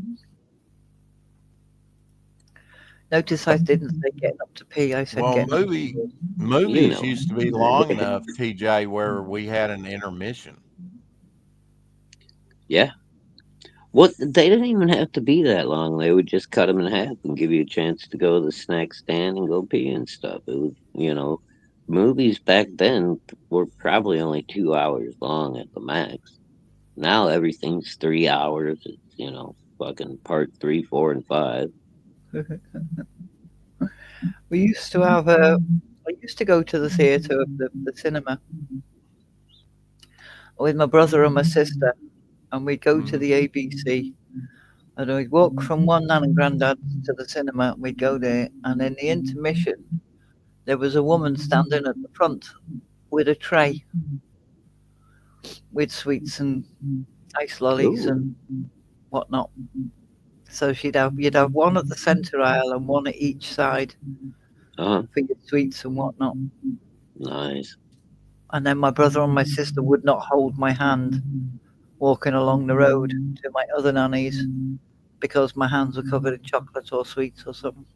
Notice I didn't say getting up to pee. I said Well, getting up to You movies know. used to be long enough, TJ, where we had an intermission. Yeah. What they didn't even have to be that long. They would just cut them in half and give you a chance to go to the snack stand and go pee and stuff. It was, movies back then were probably only 2 hours long at the max. Now everything's 3 hours. It's fucking part 3, 4, and 5. We used to have I used to go to the theatre, the cinema, with my brother and my sister, and we'd go to the ABC, and we'd walk from one nan and granddad to the cinema. We'd go there, and in the intermission, there was a woman standing at the front with a tray with sweets and ice lollies Ooh. and whatnot. So you'd have one at the centre aisle and one at each side Uh-huh. for your sweets and whatnot. Nice. And then my brother and my sister would not hold my hand walking along the road to my other nannies because my hands were covered in chocolate or sweets or something.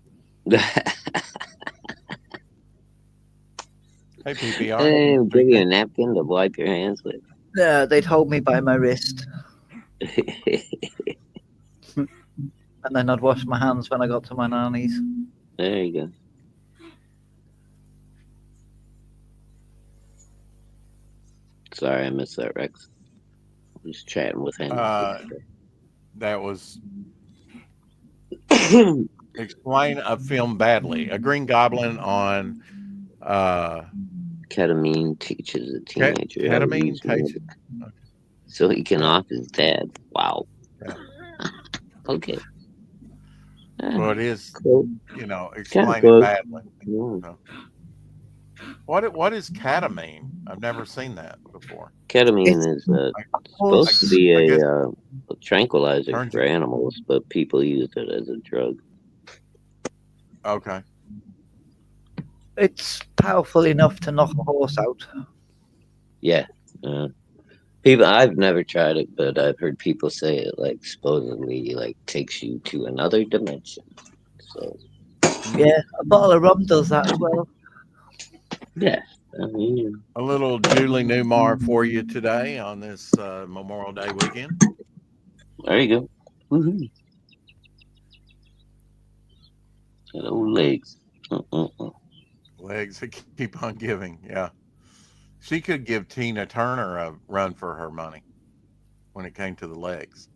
Hey, PPR. Hey, we'll give you a napkin to wipe your hands with. Yeah, they'd hold me by my wrist, and then I'd wash my hands when I got to my nannies. There you go. Sorry, I missed that, Rex. Just chatting with him. That was explain a film badly. A Green Goblin on Ketamine teaches a teenager how to ketamine use music teaches. so he can Yeah. off his dad. Wow. Yeah. Okay. Well, it is, Cool. explain it close. badly. Yeah. So, what is ketamine? I've never seen that before. Ketamine It's is supposed to be I guess a tranquilizer turns for you. animals, but people use it as a drug. Okay. it's powerful enough to knock a horse out. Yeah. People, I've never tried it, but I've heard people say it supposedly takes you to another dimension. So Yeah, a bottle of rum does that as well. yeah, I mean, A little Julie Newmar for you today on this Memorial Day weekend. there you go. Woohoo. Hello, legs. Legs that keep on giving. Yeah. She could give Tina Turner a run for her money when it came to the legs.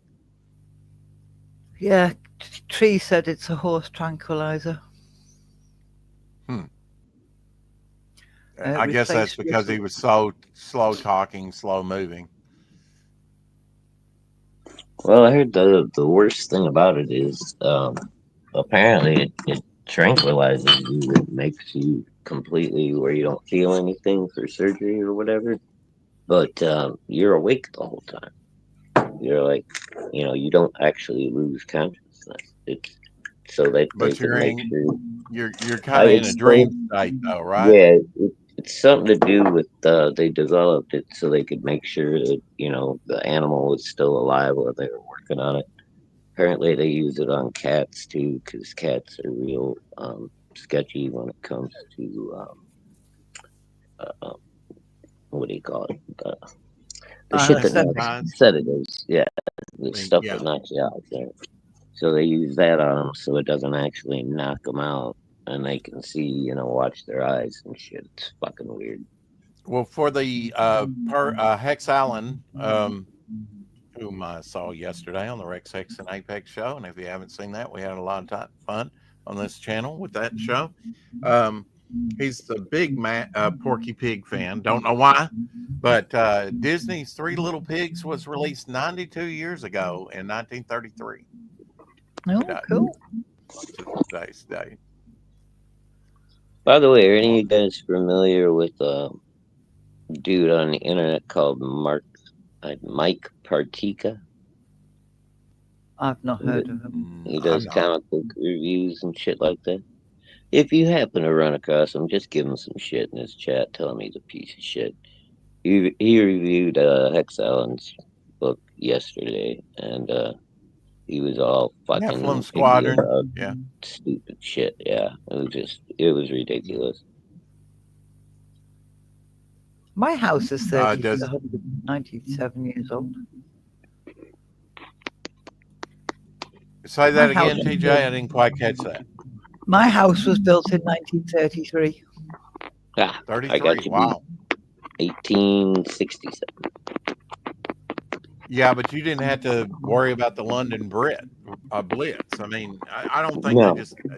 Yeah, Tree said it's a horse tranquilizer. I guess that's because he was so slow talking, slow moving. Well, I heard the worst thing about it is apparently it tranquilizes you. It makes you completely where you don't feel anything for surgery or whatever, but you're awake the whole time. You're like, you don't actually lose consciousness. It's so that they But can make sure. you're kind of in a dream state though, right? Yeah, it's something to do with they developed it so they could make sure that the animal was still alive while they were working on it. Apparently, they use it on cats too, because cats are real sketchy when it comes to uh, what do you call it? The shit that knocks Anesthetize. sedatives. Yeah, the stuff Yeah. that knocks you out there. So they use that on them so it doesn't actually knock them out, and they can see, watch their eyes and shit. It's fucking weird. Well, for the Hex Allen, whom I saw yesterday on the Rex Hex and Apex show, and if you haven't seen that, we had a lot of fun on this channel with that show. He's the big Porky Pig fan. Don't know why, but Disney's Three Little Pigs was released 92 years ago in 1933. Oh, cool. Today's date. By the way, are any of you guys familiar with a dude on the internet called Mike Partika? I've not heard of him. He does comic book reviews and shit like that. If you happen to run across him, just give him some shit in his chat. Tell him he's a piece of shit. He reviewed Hex Allen's book yesterday, and he was all fucking Nephilim idiot Squadron. about Yeah. stupid shit. Yeah, it was ridiculous. My house is Does 197 years old. say that My again, house- TJ? I didn't quite catch that. My house was built in 1933. Ah, I 33. got you. Wow. 1867. Yeah, but you didn't have to worry about the London Blitz. I mean, I don't think No.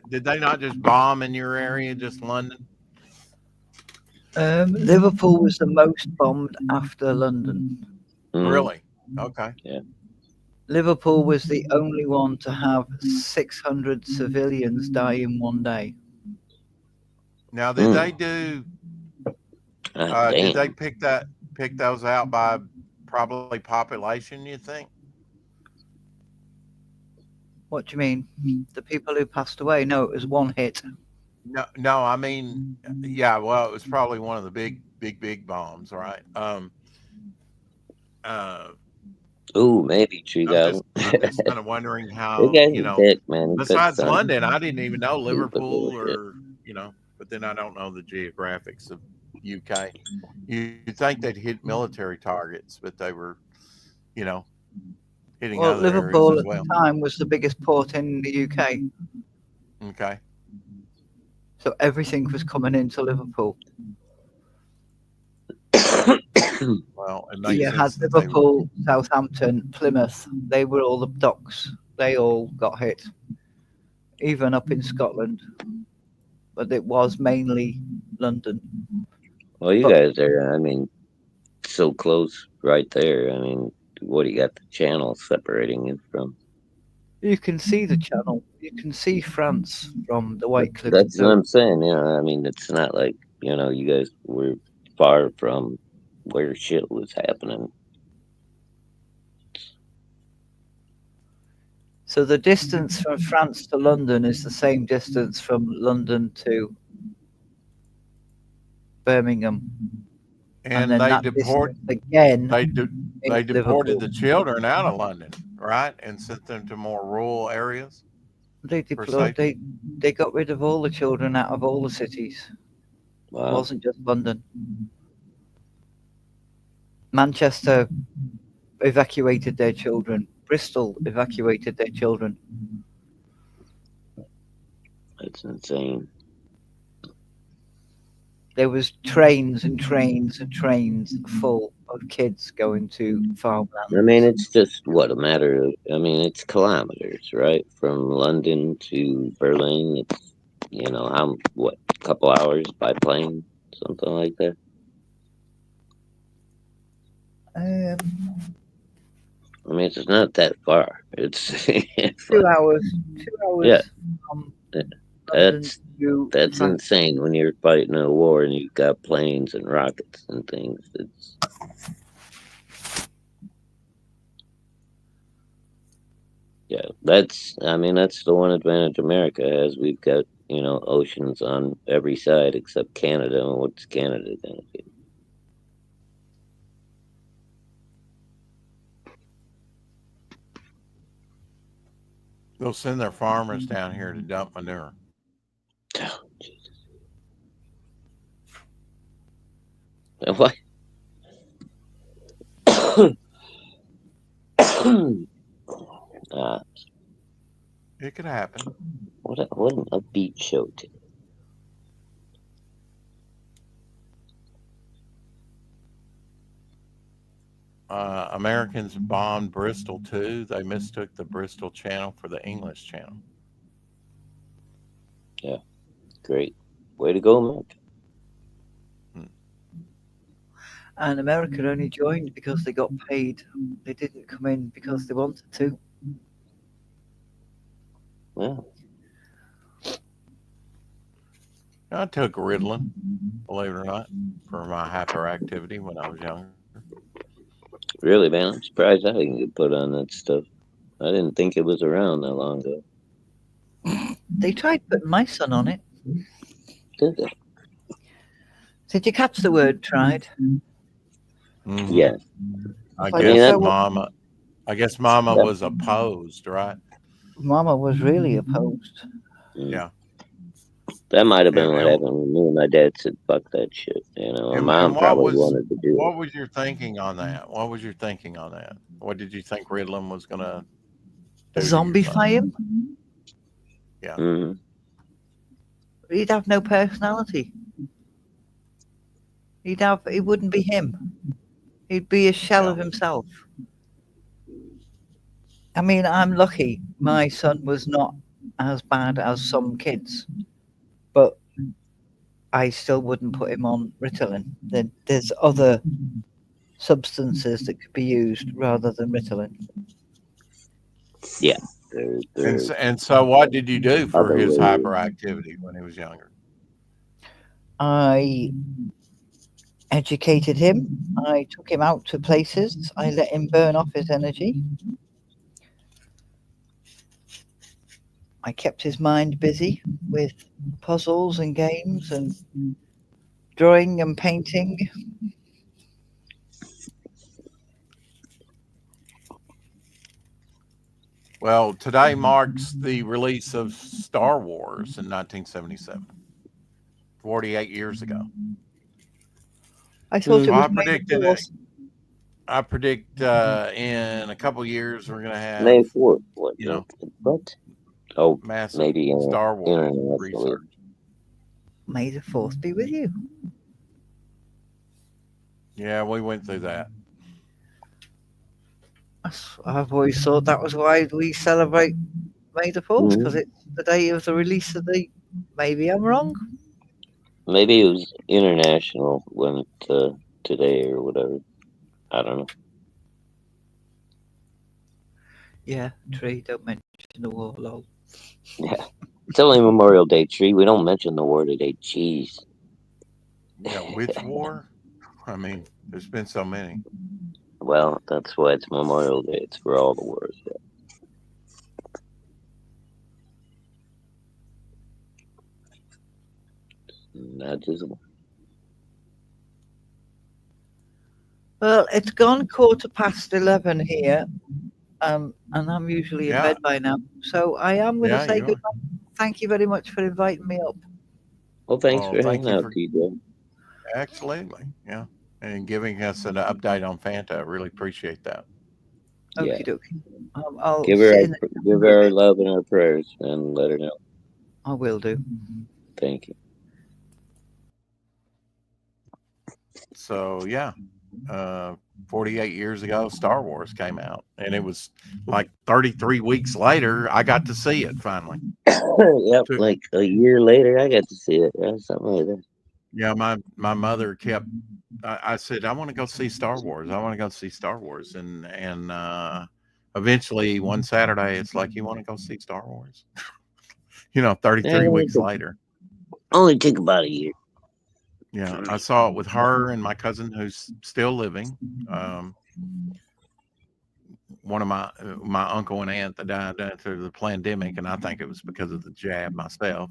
did they not just bomb in your area, just London? Liverpool was the most bombed after London. Really? Okay. Liverpool was the only one to have 600 civilians die in one day. Now, did they do? Damn. Did they pick those out by probably population? You think? What do you mean? The people who passed away? No, it was one hit. No. I mean, yeah. Well, it was probably one of the big bombs, right? Ooh, maybe 2000. I'm just kind of wondering how, The guy's you a know, dick, man. He besides puts on London, I didn't even know stupid Liverpool little shit. or, you know, but then I don't know the geographics of UK. You'd think they'd hit military targets, but they were, you know, hitting Well, other Liverpool areas at as well. the time was the biggest port in the UK, Okay. so everything was coming into Liverpool. Well, it So makes you sense had that they Liverpool, Southampton, Plymouth. They were all the docks. They all got hit, even up in Scotland. But it was mainly London. Well, you But- guys are, I mean, so close right there. I mean, what do you got the channel separating it from? You can see the channel. You can see France from the White Cliffs. That's what I'm saying. You know, I mean, it's not like, you know, you guys were far from where shit was happening. So the distance from France to London is the same distance from London to Birmingham. and then they that deport distance again. they in deported Liverpool. the children out of London, right, and sent them to more rural areas. They for deployed. safety. They got rid of all the children out of all the cities. It Wow. wasn't just London. Manchester evacuated their children. Bristol evacuated their children. That's insane. There was trains and trains and trains full of kids going to farmland. I mean, it's just what a matter of, I mean, it's kilometers, right? From London to Berlin. It's, you know, a couple hours by plane, something like that. I mean, it's not that far. It's 2 hours. 2 hours. Yeah. From That's to that's France. insane when you're fighting a war and you've got planes and rockets and things. It's yeah, I mean, that's the one advantage America has. We've got, you know, oceans on every side except Canada. And what's Canada gonna do? They'll send their farmers down here to dump manure. Oh, Jesus. What? It could happen. What an upbeat show today. Americans bombed Bristol too. They mistook the Bristol Channel for the English Channel. Great. Way to go, America. And America only joined because they got paid. They didn't come in because they wanted to. Yeah. I took Ritalin, believe it or not, for my hyperactivity when I was younger. Really, man, I'm surprised I didn't get put on that stuff. I didn't think it was around that long ago. They tried putting my son on it. Did they? Did you catch the word tried? Mhm. Yeah. I Like, guess, that- Mom. I guess Mama was opposed, right? Mama was really opposed. Yeah. That might have been And, what and, happened when me and my dad said, fuck that shit. You know, and and, mom and what probably was wanted to do what was your thinking on that? What was your thinking on that? What did you think Ritalin was going to do to your Zombie son? him. it. Mm-hmm. He'd have no personality. He wouldn't be him. He'd be a shell of himself. I mean, I'm lucky. My son was not as bad as some kids, but I still wouldn't put him on Ritalin. There's other substances that could be used rather than Ritalin. Yeah. And so what did you do for Other his ways. hyperactivity when he was younger? I educated him. I took him out to places. I let him burn off his energy. I kept his mind busy with puzzles and games and drawing and painting. Well, today marks the release of Star Wars in 1977, 48 years ago. I thought it So was I predicted it. I predict in a couple years we're going to have May 4th. What? Oh, massive maybe Star Wars internationally. research. May the 4th be with you. Yeah, we went through that. I've always thought that was why we celebrate May the 4th, because it's the day of the release of the... Maybe I'm wrong. Maybe it was international when today or whatever. I don't know. Yeah, Tree, don't mention the war, lol. Yeah. It's only Memorial Day, Tree. We don't mention the war today. Jeez. Yeah, which war? I mean, there's been so many. Well, that's why it's Memorial Day. It's for all the wars. Yeah. Not just... Well, it's gone 11:15 here, and I'm usually in bed by now. So I am going to say goodbye. Thank you very much for inviting me up. Well, thanks for hanging out, TJ. Absolutely, yeah, and giving us an update on Fanta. I really appreciate that. Okie dokie. I'll give her our love and our prayers, and let her know. I will do. Thank you. So yeah, 48 years ago, Star Wars came out, and it was like 33 weeks later, I got to see it finally. Yep, like a year later, I got to see it. Yeah, something like that. Yeah, my mother kept. I said, I want to go see Star Wars. I want to go see Star Wars, and eventually one Saturday, it's like, you want to go see Star Wars? 33 weeks later. Only took about a year. Yeah, I saw it with her and my cousin who's still living. One of my uncle and aunt that died after the pandemic, and I think it was because of the jab myself.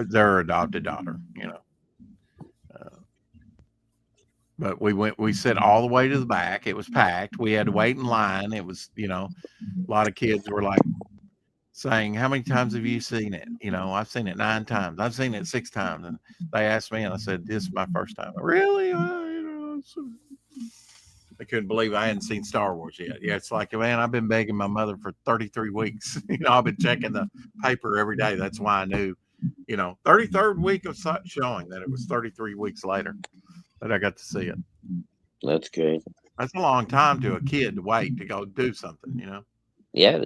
Their adopted daughter, but we sat all the way to the back. It was packed. We had to wait in line. It was, a lot of kids were like saying, how many times have you seen it? I've seen it 9 times. I've seen it 6 times. And they asked me, and I said, this is my first time. Really? I couldn't believe I hadn't seen Star Wars yet. Yeah, it's like, man, I've been begging my mother for 33 weeks. I've been checking the paper every day. That's why I knew, 33rd week of showing that it was 33 weeks later that I got to see it. That's great. That's a long time to a kid to wait to go do something, Yeah,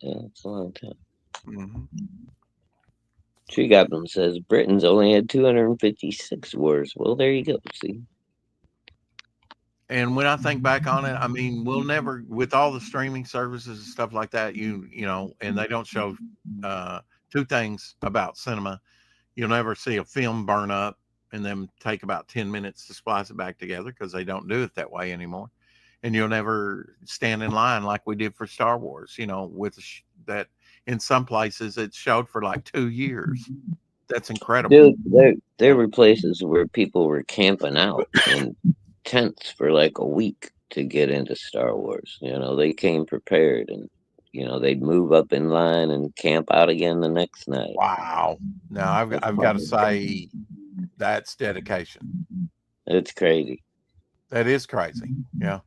it's a long time. Mm-hmm. Tree Goblin says Britain's only had 256 wars. Well, there you go. See. And when I think back on it, I mean, we'll never, with all the streaming services and stuff like that, and they don't show 2 things about cinema. You'll never see a film burn up and then take about 10 minutes to splice it back together, because they don't do it that way anymore. And you'll never stand in line like we did for Star Wars, with that. In some places it showed for like 2 years. That's incredible. Dude, there were places where people were camping out and tents for like a week to get into Star Wars. They came prepared, and they'd move up in line and camp out again the next night. Wow. Now I've got to say that's dedication. It's crazy. That is crazy. Yeah.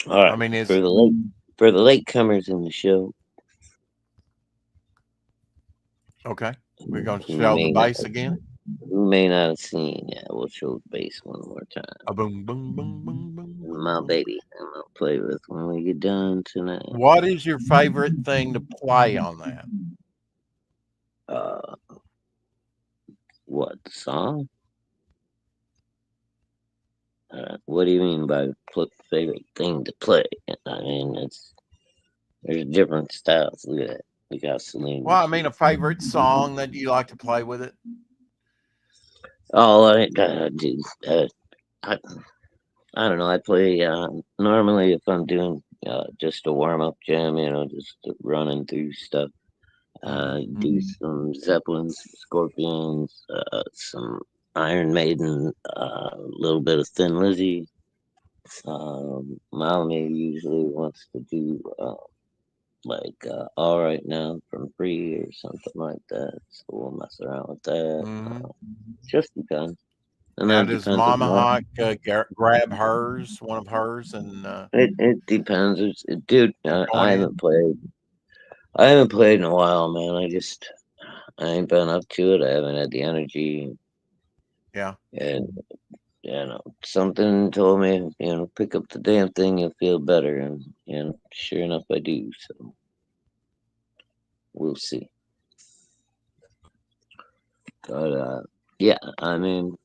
All right. I mean, for the latecomers in the show. Okay. We're going to who show may the not- bass again. Who may not have seen, we'll show the bass one more time. A boom, boom, boom, boom, boom. My boom. baby, I'm gonna play with when we get done tonight. What is your favorite thing to play on that? What, the song? What do you mean by favorite thing to play? I mean, there's different styles. Look at that. We got Celine. Well, I mean, a favorite song that you like to play with it. Oh, I don't know. I play normally if I'm doing just a warm up jam, just running through stuff. Do some Zeppelins, Scorpions, some Iron Maiden, a little bit of Thin Lizzy. Mommy usually wants to do like All Right Now from Free or something like that. So we'll mess around with that. Just depends. And Now, that does depends Mama on Hawk grab hers, one of hers, and it depends. Dude, I haven't played. I haven't played in a while, man. I ain't been up to it. I haven't had the energy. Yeah. And something told me, pick up the damn thing, you'll feel better. And sure enough, I do. So we'll see. But yeah, I mean,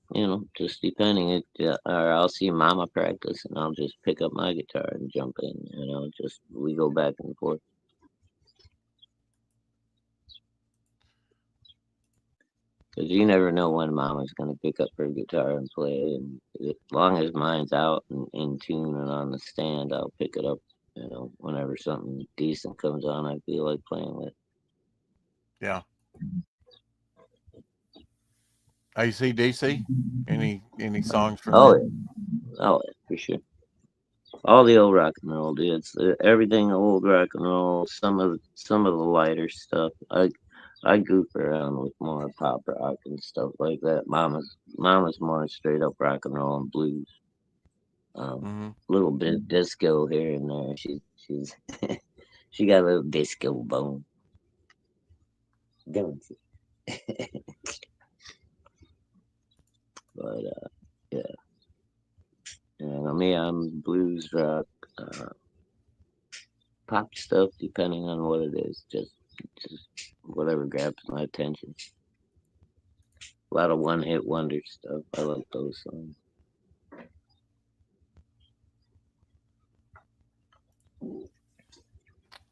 just depending. Or I'll see Mama practice, and I'll just pick up my guitar and jump in. Just we go back and forth. Because you never know when Mama's going to pick up her guitar and play. And as long as mine's out and in tune and on the stand, I'll pick it up, whenever something decent comes on I feel like playing with. Yeah. AC/DC? Any songs from that? Oh, yeah, for sure. All the old rock and roll, dude. It's everything old rock and roll. Some of the lighter stuff. I goof around with more pop rock and stuff like that. Mama's more straight up rock and roll and blues. Little bit of disco here and there. She's she got a little disco bone, don't she? But yeah. Me, I'm blues rock, pop stuff, depending on what it is. Just whatever grabs my attention. A lot of one-hit wonder stuff. I like those songs.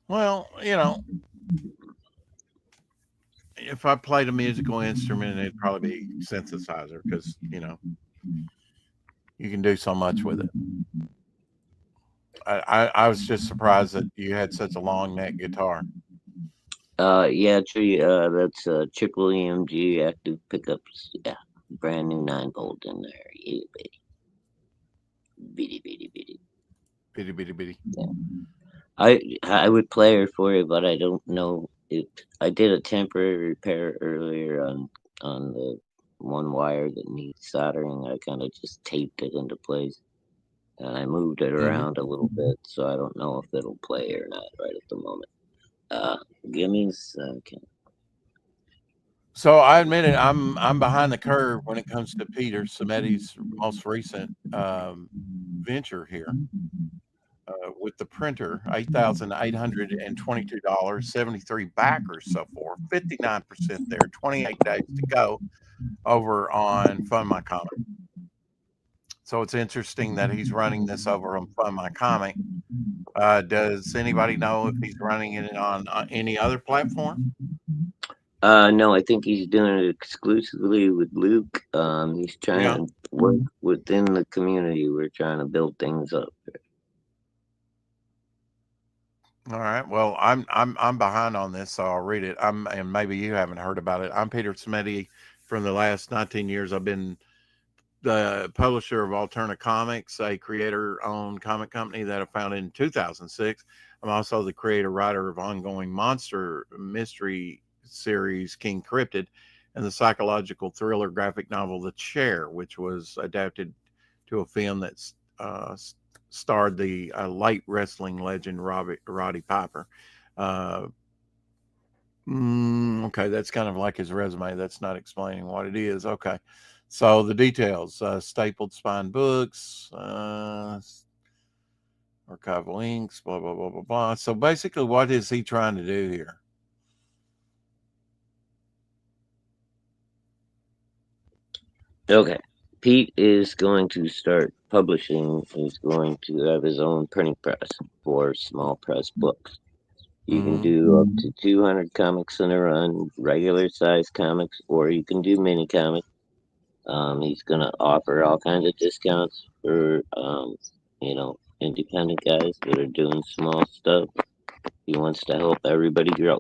Well, if I played a musical instrument, it'd probably be synthesizer because you can do so much with it. I was just surprised that you had such a long neck guitar. Yeah, true. That's triple EMG active pickups. Yeah, brand new 9-volt in there. Yeah, bitty. Bitty. Yeah. I would play her for you, but I don't know if I did a temporary repair earlier on the one wire that needs soldering. I kind of just taped it into place, and I moved it around a little bit, so I don't know if it'll play or not right at the moment. Give me a second. So I admit it, I'm behind the curve when it comes to Peter Simeti's most recent venture here with the printer. $8,822, 73 backers so far, 59% there, 28 days to go over on Fund My Comic. So it's interesting that he's running this over on Fund My Comic. Does anybody know if he's running it on any other platform? No, I think he's doing it exclusively with Luke. He's trying to work within the community. We're trying to build things up. All right. Well, I'm behind on this, so I'll read it. And maybe you haven't heard about it. I'm Peter Simeti. From the last 19 years, I've been the publisher of Alterna Comics, a creator-owned comic company that I founded in 2006. I'm also the creator-writer of ongoing monster mystery series King Cryptid and the psychological thriller graphic novel The Chair, which was adapted to a film that starred the late wrestling legend Roddy Piper. Okay, that's kind of like his resume. That's not explaining what it is. Okay. So the details, stapled spine books, archival inks, blah, blah, blah, blah, blah. So basically, what is he trying to do here? Okay. Pete is going to start publishing. He's going to have his own printing press for small press books. You can do up to 200 comics in a run, regular size comics, or you can do mini comics. He's going to offer all kinds of discounts for, independent guys that are doing small stuff. He wants to help everybody grow.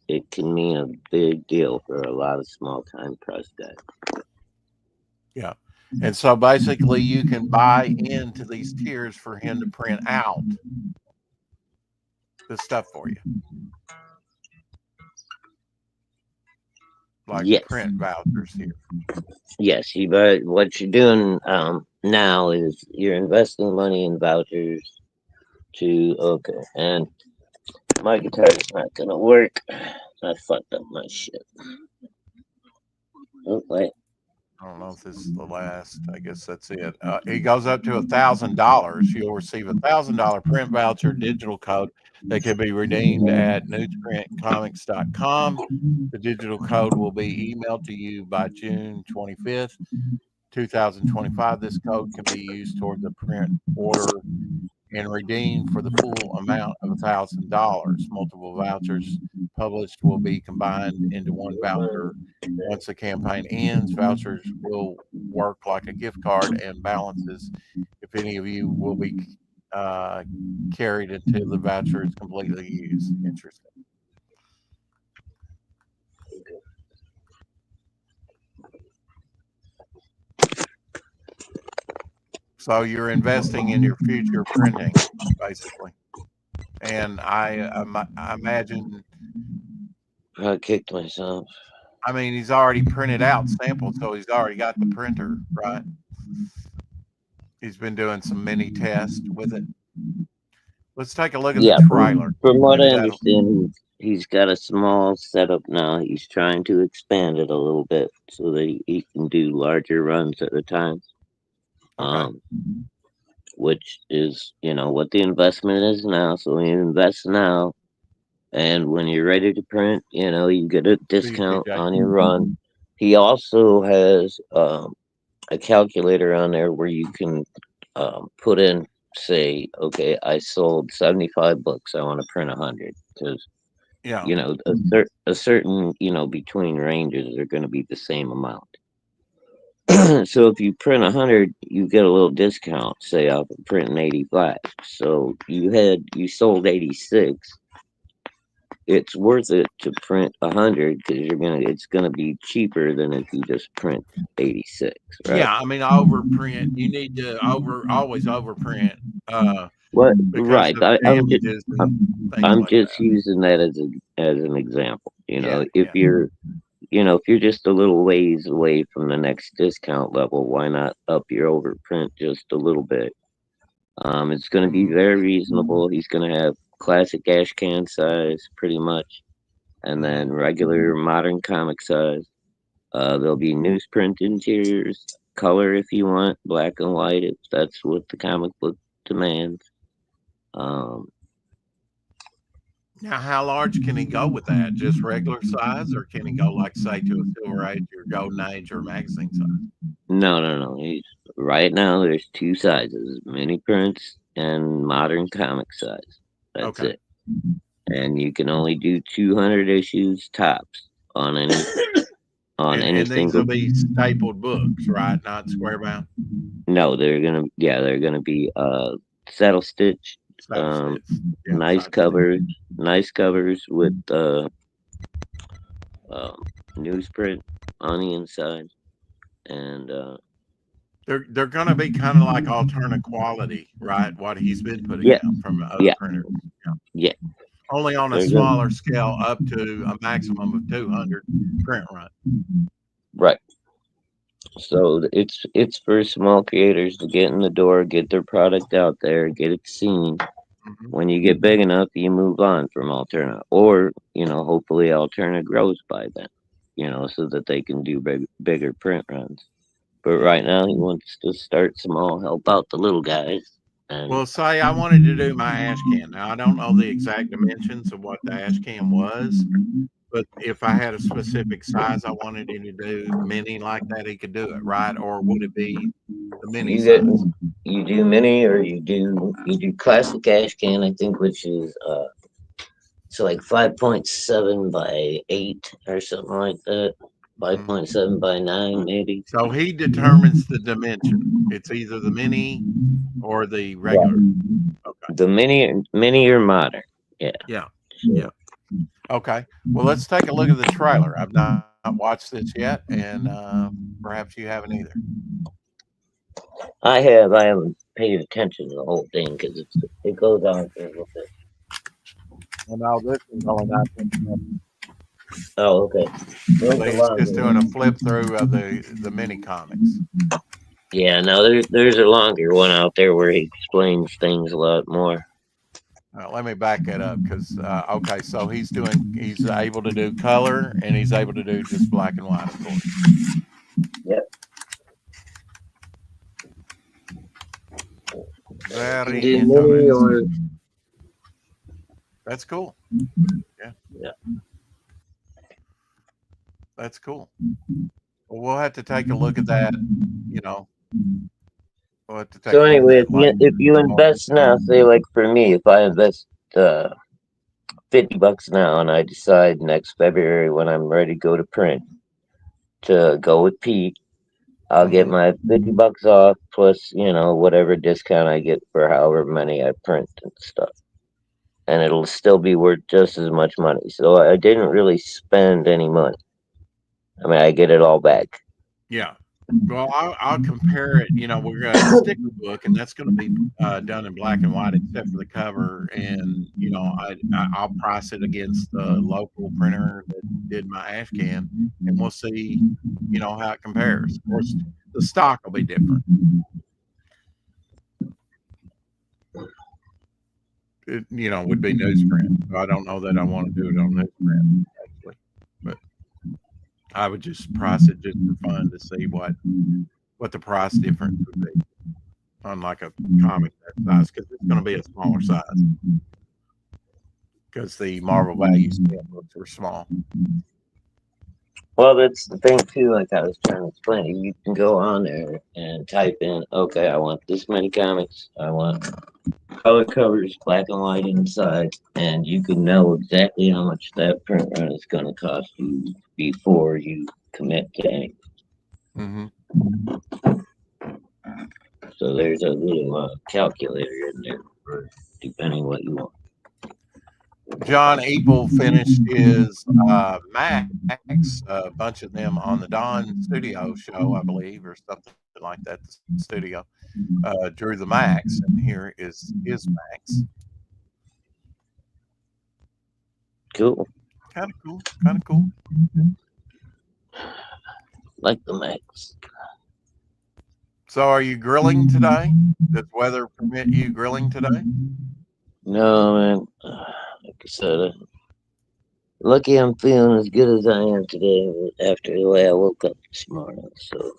It can mean a big deal for a lot of small time press guys. Yeah. And so basically you can buy into these tiers for him to print out the stuff for you. Like yes. Print vouchers here. Yes, but what you're doing now is you're investing money in vouchers and my guitar is not gonna work. I fucked up my shit. Oh, wait. I don't know if this is the last. I guess that's it. It goes up to $1,000. You'll receive $1,000 print voucher digital code that can be redeemed at newsprintcomics.com. The digital code will be emailed to you by June 25th, 2025. This code can be used towards a print order and redeemed for the full amount of $1,000. Multiple vouchers published will be combined into one voucher. Once the campaign ends, vouchers will work like a gift card and balances, if any of you, will be carried until the voucher is completely used. Interesting. So you're investing in your future printing, basically. And I imagine. I kicked myself. I mean, he's already printed out samples, so he's already got the printer, right? He's been doing some mini tests with it. Let's take a look at the trailer. From what I understand, he's got a small setup now. He's trying to expand it a little bit so that he can do larger runs at a time. Okay. Which is, what the investment is now. So you invest now, and when you're ready to print, you get a discount on your run. He also has a calculator on there where you can put in, say, okay, I sold 75 books. I want to print 100 because, a certain, between ranges are going to be the same amount. So if you print 100, you get a little discount. Say I'm printing 85. So you sold 86. It's worth it to print 100 because it's gonna be cheaper than if you just print 86. Right? Yeah, I mean overprint. You need to always overprint. Right. I'm just using that as an example. If you're just a little ways away from the next discount level, why not up your overprint just a little bit? It's going to be very reasonable. He's going to have classic ash can size, pretty much, and then regular modern comic size. There'll be newsprint interiors, color if you want, black and white if that's what the comic book demands. Now, how large can he go with that? Just regular size, or can he go, like, say, to a Silver Age or Golden Age or magazine size? No. Right now, there's two sizes: mini prints and modern comic size. That's it. And you can only do 200 issues tops on any. And these will be stapled books, right? Not square bound. No, they're gonna be saddle stitch. Nice covers with newsprint on the inside, and They're going to be kind of like alternate quality, right? What he's been putting yeah, out from other yeah, printers. Yeah. yeah. Only on a They're good. smaller scale, up to a maximum of 200 print run. Right. So it's for small creators to get in the door, get their product out there, get it seen. Mhm. When you get big enough, you move on from Alterna, or hopefully Alterna grows by then, so that they can do bigger print runs. But Yeah. right now, he wants to start small, help out the little guys, and Well, say I wanted to do my ash can. Now, I don't know the exact dimensions of what the ash can was, but if I had a specific size I wanted him to do mini like that, he could do it, right? Or would it be the mini you get size? you do mini, or you do classic ash can, I think, which is so like 5.7 by 8 or something like that. Mhm. 5.7 by 9 maybe. So he determines the dimension. It's either the mini or the Right. regular. Okay. The mini or modern. Yeah. Yeah. So Yeah. Okay. Well, let's take a look at the trailer. I've not watched this yet, and perhaps you haven't either. I haven't paid attention to the whole thing because it goes on for a little bit. Well, now this is only 9. Oh, okay. So There's a he's longer just doing one. a flip through of the mini comics. Yeah, no, there's a longer one out there where he explains things a lot more. Let me back it up because okay, so he's able to do color and he's able to do just black and white, of course. Yep. Very Do mini or interesting. That's cool. Yeah. Yeah. That's cool. Well, we'll have to take a look at that. You know, we'll have to take So a look anyway, at that later. if you invest now, say like for me, if I invest $50 now, and I decide next February when I'm ready to go to print to go with Pete, I'll get Mhm. my $50 off plus whatever discount I get for however many I print and stuff, and it'll still be worth just as much money. So I didn't really spend any money. I mean, I get it all back. Yeah. Well, I'll compare it. You know, we're going to stick with the book, and that's going to be done in black and white, except for the cover. And you know, I'll price it against the local printer that did my ash can, and we'll see. You know how it compares. Of course, the stock will be different. It, would be newsprint. So I don't know that I want to do it on newsprint actually, but I would just price it just for fun to see what the price difference would be on like a comic that size because it's going to be a smaller size because the Marvel Value scale books are small. Well, that's the thing too. Like I was trying to explain, you can go on there and type in, okay, I want this many comics. I want color covers, black and white inside, and you can know exactly how much that print run is going to cost you before you commit to anything. Mm-hmm. So there's a little calculator in there for depending what you want. John Apel finished his Max, a bunch of them on the Dawn Studio show, I believe, or something like that. The studio drew the Max, and here is his Max. Cool. Kind of cool. Kind of cool. Like the Max. So, are you grilling today? Does weather permit you grilling today? No, man. Like I said, lucky I'm feeling as good as I am today after the way I woke up this morning. So,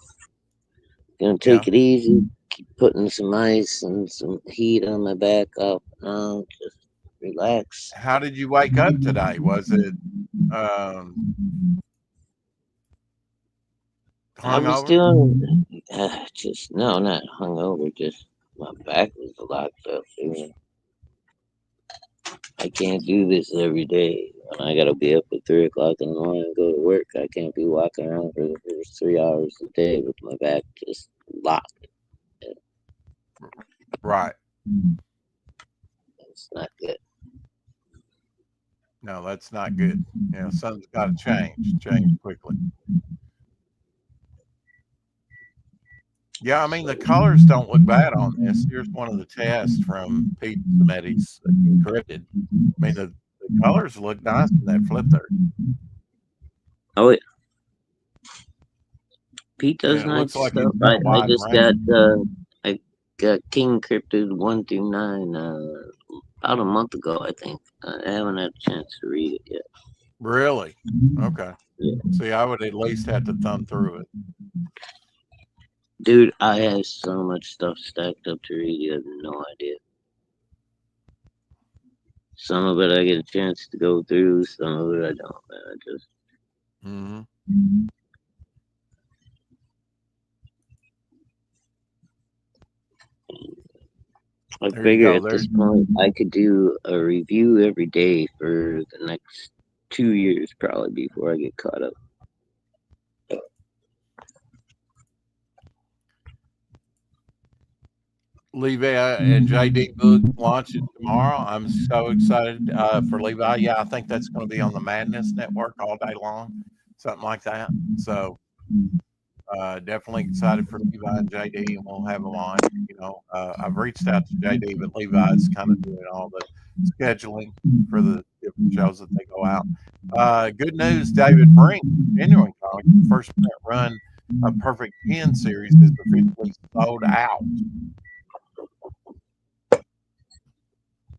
gonna take it easy. Keep putting some ice and some heat on my back off and on. Just relax. How did you wake up today? Was it I was hungover? doing just no, not hungover. Just my back was locked up. I can't do this every day. When I gotta be up at 3 o'clock in the morning and go to work, I can't be walking around for the first 3 hours a day with my back just locked. Right. It's not good. No, that's not good. Something's got to change quickly. Yeah, I mean, the colors don't look bad on this. Here's one of the tests from Pete Sameti's Encrypted. I mean, the colors look nice in that flip there. Oh, yeah. Pete does It nice looks like stuff. it's got a I wide just range. I got King Encrypted 1 through 9 about a month ago, I think. I haven't had a chance to read it yet. Really? Okay. Yeah. See, I would at least have to thumb through it. Dude, I have so much stuff stacked up to read, you have no idea. Some of it I get a chance to go through, some of it I don't, man. I just I There you figure go. at this point I could do a review every day for the next 2 years probably before I get caught up. Levi and JD book launching tomorrow. I'm so excited for Levi. Yeah, I think that's going to be on the Madness Network all day long, something like that. So definitely excited for Levi and JD, and we'll have them on. I've reached out to JD, but Levi's kind of doing all the scheduling for the different shows that they go out. Good news, David Brink, Genuine Comics, first print run of Perfect 10 series is officially sold out.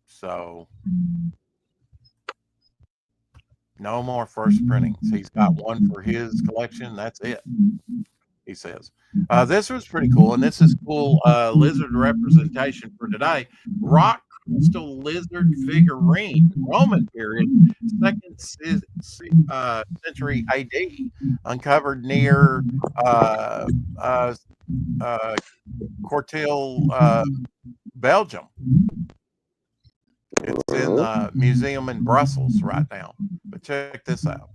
So no more first printings. He's got one for his collection. That's it, he says. This was pretty cool, and this is cool lizard representation for today. Rock crystal lizard figurine, Roman period, 2nd century AD, uncovered near Cortil, Belgium. It's in the museum in Brussels right now. But check this out.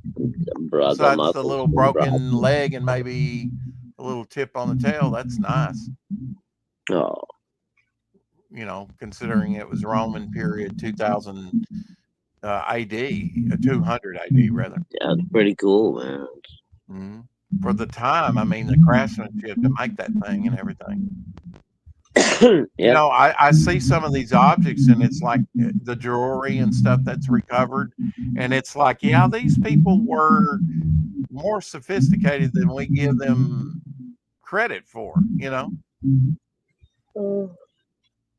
Besides the little broken leg and maybe a little tip on the tail, that's nice. Oh. Considering it was Roman period 2000 AD, 200 AD rather. Yeah, it's pretty cool, man. Mm-hmm. For the time, I mean, the craftsmanship to make that thing and everything. Yep. I see some of these objects and it's like the jewelry and stuff that's recovered. And it's like, yeah, these people were more sophisticated than we give them credit for,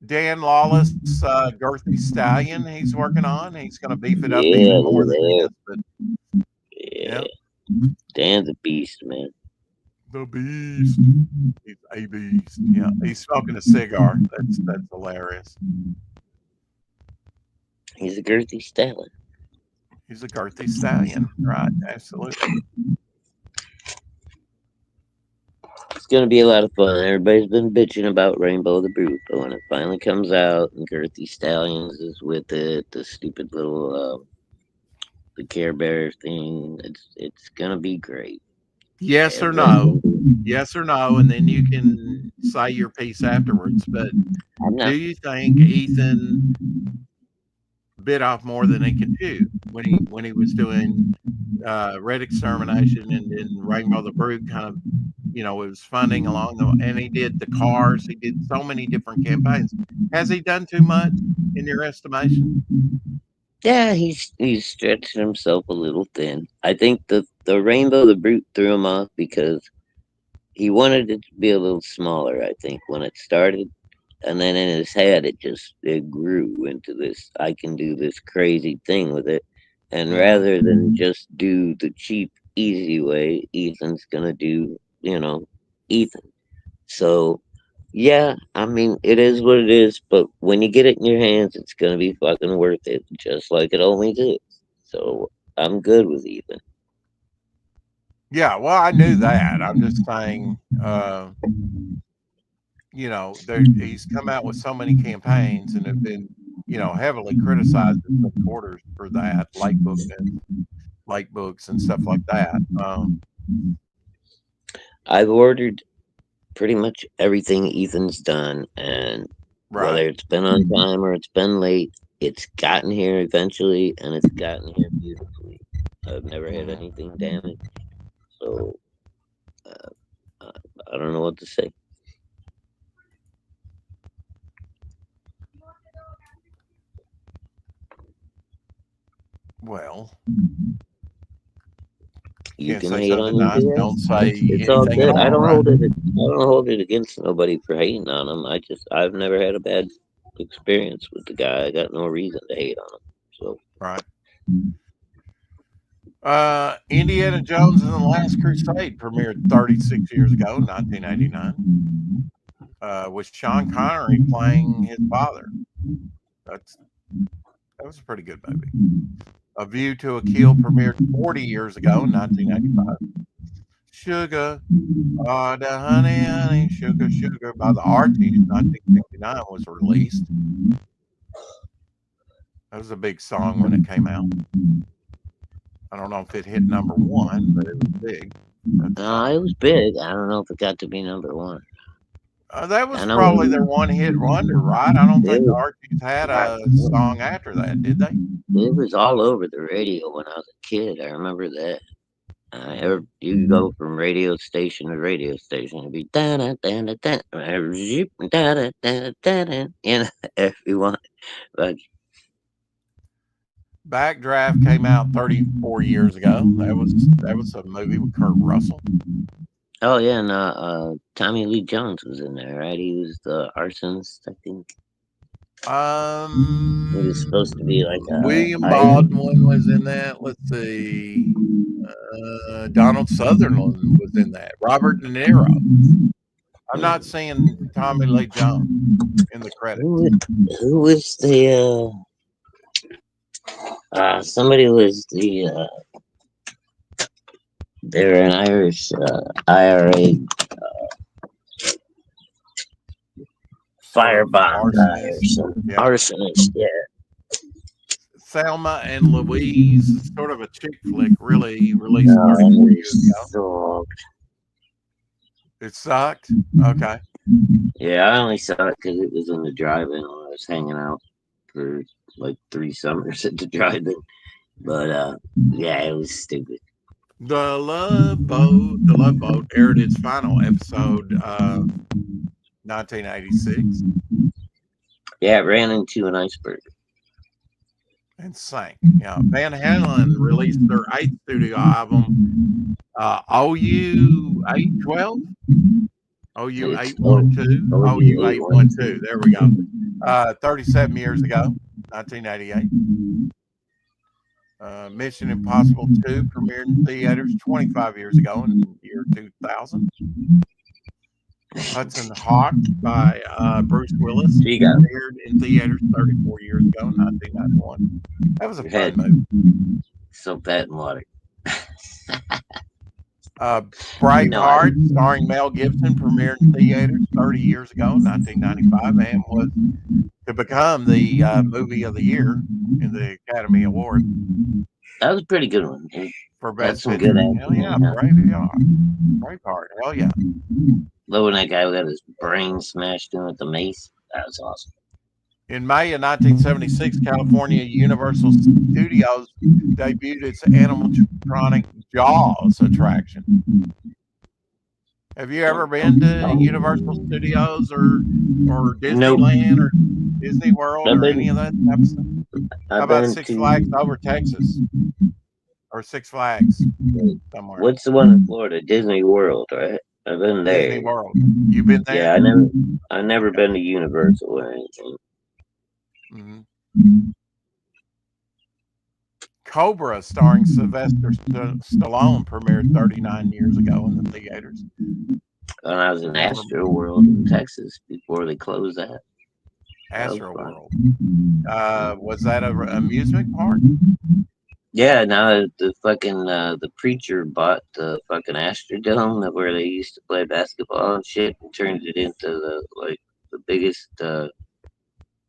Dan Lawless, Girthy Stallion, he's working on. He's going to beef it up even more than this. But, yeah. Dan's a beast, man. The beast. He's a beast. Yeah, he's smoking a cigar. That's hilarious. He's a Girthy Stallion. He's a Girthy Stallion, right? Absolutely. It's gonna be a lot of fun. Everybody's been bitching about Rainbow the Brute, but when it finally comes out and Girthy Stallions is with it, the stupid little the Care Bear thing, it's gonna be great. Yes or no? Yes or no, and then you can say your piece afterwards. But do you think Ethan bit off more than he could chew when he was doing Red Extermination and then Rainbow the Brute? Kind of, it was funding along and he did the cars. He did so many different campaigns. Has he done too much in your estimation? Yeah, he's stretched himself a little thin. I think the Rainbow the Brute threw him off because he wanted it to be a little smaller, I think, when it started. And then in his head, it grew into this, I can do this crazy thing with it. And rather than just do the cheap, easy way, Ethan's going to do, Ethan. So, yeah, I mean, it is what it is. But when you get it in your hands, it's going to be fucking worth it, just like it always is. So, I'm good with Ethan. Yeah, well, I knew that. I'm just saying, he's come out with so many campaigns and have been, heavily criticized in supporters for that, like books and stuff like that. I've ordered pretty much everything Ethan's done, and whether it's been on time or it's been late, it's gotten here eventually, and it's gotten here beautifully. I've never had Mhm. anything damaged, so I don't know what to say. Well, You can't can say hate on something you, nice. BS. Don't say It's all anything at good. I all, don't right? hold it. I don't hold it against nobody for hating on him. I've never had a bad experience with the guy. I got no reason to hate on him. So Right. Indiana Jones and the Last Crusade premiered 36 years ago, 1989, with Sean Connery playing his father. That was a pretty good movie. A View to a Kill premiered 40 years ago, 1995. Sugar, oh, the honey, honey, sugar, sugar by the Archies, 1969 was released. That was a big song when it came out. I don't know if it hit number one, but it was big at the time. it was big. I don't know if it got to be number one. That was I know probably their one-hit wonder, right? I don't think the it, Archies had a song after that, did they? it was all over the radio when I was a kid. I remember that. You go from radio station to radio station, it'd be da da da da da da da da da, you know, if you want. But Backdraft came out 34 years ago. That was a movie with Kurt Russell. oh yeah, and Tommy Lee Jones was in there, right? He was the arsonist, I think. He was supposed to be like William Baldwin was in that. Let's see. Donald Sutherland was in that. Robert De Niro. I'm not seeing Tommy Lee Jones in the credits. Who was the somebody was the they're an Irish IRA firebomb guy or something. Yeah. Arsonist, yeah. Thelma and Louise, sort of a chick flick, really released 34 years ago. It sucked? Okay. Yeah, I only saw it because it was in the drive-in when I was hanging out for like 3 summers at the drive-in. But yeah, it was stupid. The Love Boat aired its final episode 1986. Yeah, it ran into an iceberg. And sank. Yeah, Van Halen released their 8th studio album, OU 812, OU 812, OU 812. There we go. 37 years ago, 1988. Mission Impossible 2 premiered in theaters 25 years ago in the year 2000. Hudson Hawk by Bruce Willis premiered in theaters 34 years ago, 1991. That was a fun movie. Soak that in water. Braveheart, starring Mel Gibson, premiered in theaters 30 years ago, 1995, and was to become the movie of the year in the Academy Award. That was a pretty good one. For best picture. Hell yeah, Braveheart. Hell yeah. Love when that guy got his brain smashed in with the mace. That was awesome. In May of 1976, California Universal Studios debuted its animatronic Jaws attraction. Have you ever been to Universal Studios or Disneyland or Disney World or any of that type of stuff? How about Six Flags over Texas? Or Six Flags somewhere? What's the one in Florida? Disney World, right? I've been there. Disney World. You've been there? Yeah, I've never been to Universal or anything. Mm-hmm. Cobra, starring Sylvester Stallone, premiered 39 years ago in the theaters. And I was in Astro World in Texas before they closed that. Astro World. Was that an amusement park? Yeah, now the fucking the preacher bought the fucking Astrodome where they used to play basketball and shit and turned it into the biggest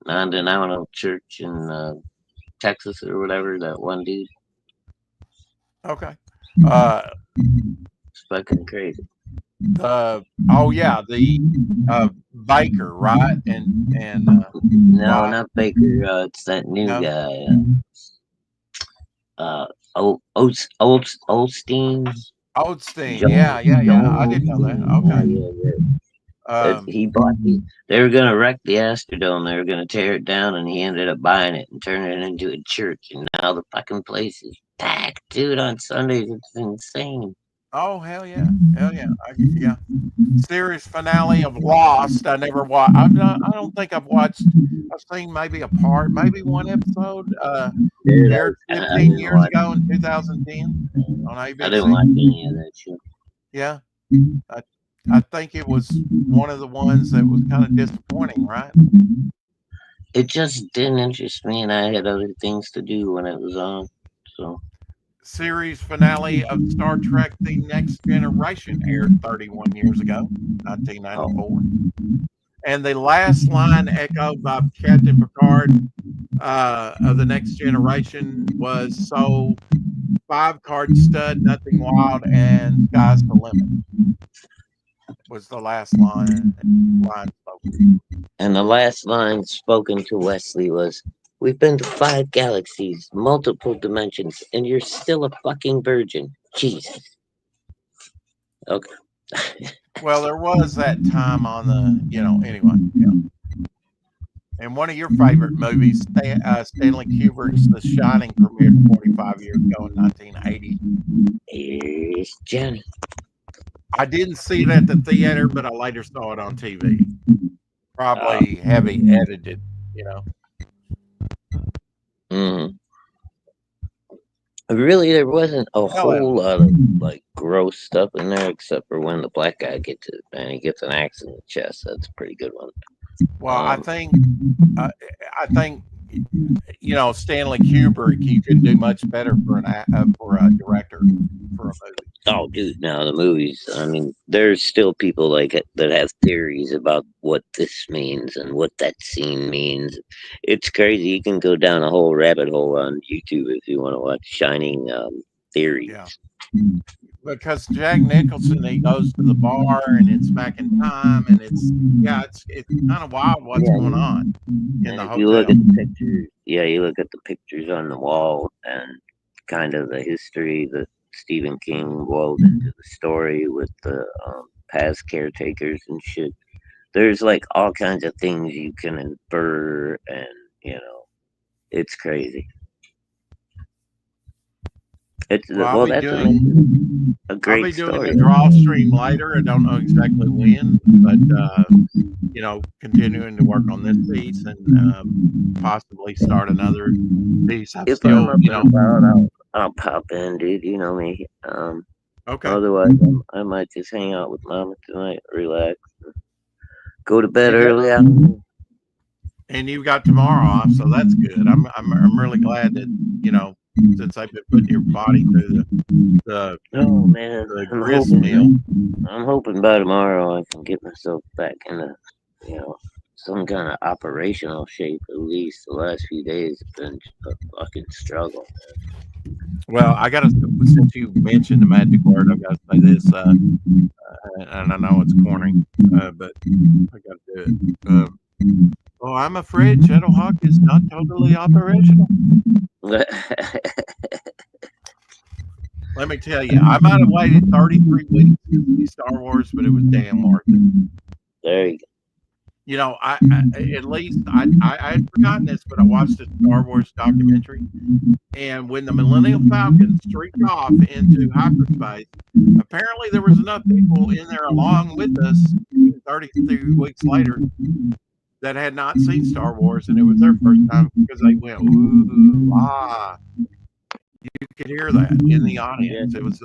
non-denominational church in Texas or whatever. That one dude. Okay. It's fucking crazy. Oh yeah, the Baker, right? And No, why? not Baker. It's that new No, guy. Olstein. Oldstein. Yeah, Joel. yeah, yeah. I Joel didn't know that. Osteen. Yeah, Okay. yeah, yeah. Um, He bought the. They were gonna wreck the Astrodome. They were gonna tear it down, and he ended up buying it and turning it into a church. And now the fucking place is packed, dude. On Sundays, it's insane. oh hell yeah, hell yeah, yeah. Series finale of Lost. I never watched. I've not. I don't think I've watched. I've seen maybe a part, maybe one episode. Dude, Aired I 15 didn't years watch. ago in 2010 on I didn't ABC. watch any of that shit. Yeah, I think it was one of the ones that was kind of disappointing, right? It just didn't interest me, and I had other things to do when it was on. So Series finale of Star Trek: The Next Generation aired 31 years ago, 1994. And the last line echoed by Captain Picard of The Next Generation was, "So 5 card stud, nothing wild, and sky's the limit," was the last line spoken. and the last line spoken to Wesley was, "We've been to 5 galaxies, multiple dimensions, and you're still a fucking virgin. Jesus." Okay. Well, there was that time on the, anyway. Yeah. And one of your favorite movies, Stanley Kubrick's The Shining, premiered 45 years ago in 1980. Here's Johnny. I didn't see it at the theater, but I later saw it on TV. Probably heavy edited. Mm-hmm. Really, there wasn't a whole lot of like gross stuff in there, except for when the black guy gets it, man. He gets an axe in the chest. That's a pretty good one. Well, I think Stanley Kubrick, you could do much better for a director for a movie. Oh, dude, now the movies. I mean, there's still people like it that have theories about what this means and what that scene means. It's crazy. You can go down a whole rabbit hole on YouTube if you want to watch Shining theories. Yeah. Because Jack Nicholson, he goes to the bar and it's back in time, and it's kind of wild what's going on in the hotel. You look at the pictures. Yeah, you look at the pictures on the wall and kind of the history that Stephen King wove into the story with the past caretakers and shit. There's like all kinds of things you can infer, and it's crazy. It's I'll be doing a great I'll be doing story. the draw stream later. I don't know exactly when, but continuing to work on this piece and possibly start another piece. I'm If still, I'm up and about, I'll pop in, dude. You know me. Okay. Otherwise, I might just hang out with Mama tonight, relax, go to bed early. And you've got tomorrow off, so that's good. I'm really glad that since I've been putting your body through the grist meal. I'm hoping by tomorrow I can get myself back into some kind of operational shape. At least the last few days have been a fucking struggle. Well, since you mentioned the magic word, I've got to say this, and I know it's corny, but I got to do it. Oh, I'm afraid Shadowhawk is not totally operational. Let me tell you, I might have waited 33 weeks to see Star Wars, but it was damn worth it. There you go. I had forgotten this, but I watched a Star Wars documentary, and when the Millennium Falcon streaked off into hyperspace, apparently there was enough people in there along with us 33 weeks later that had not seen Star Wars, and it was their first time because they went, ooh, ah. You could hear that in the audience. It was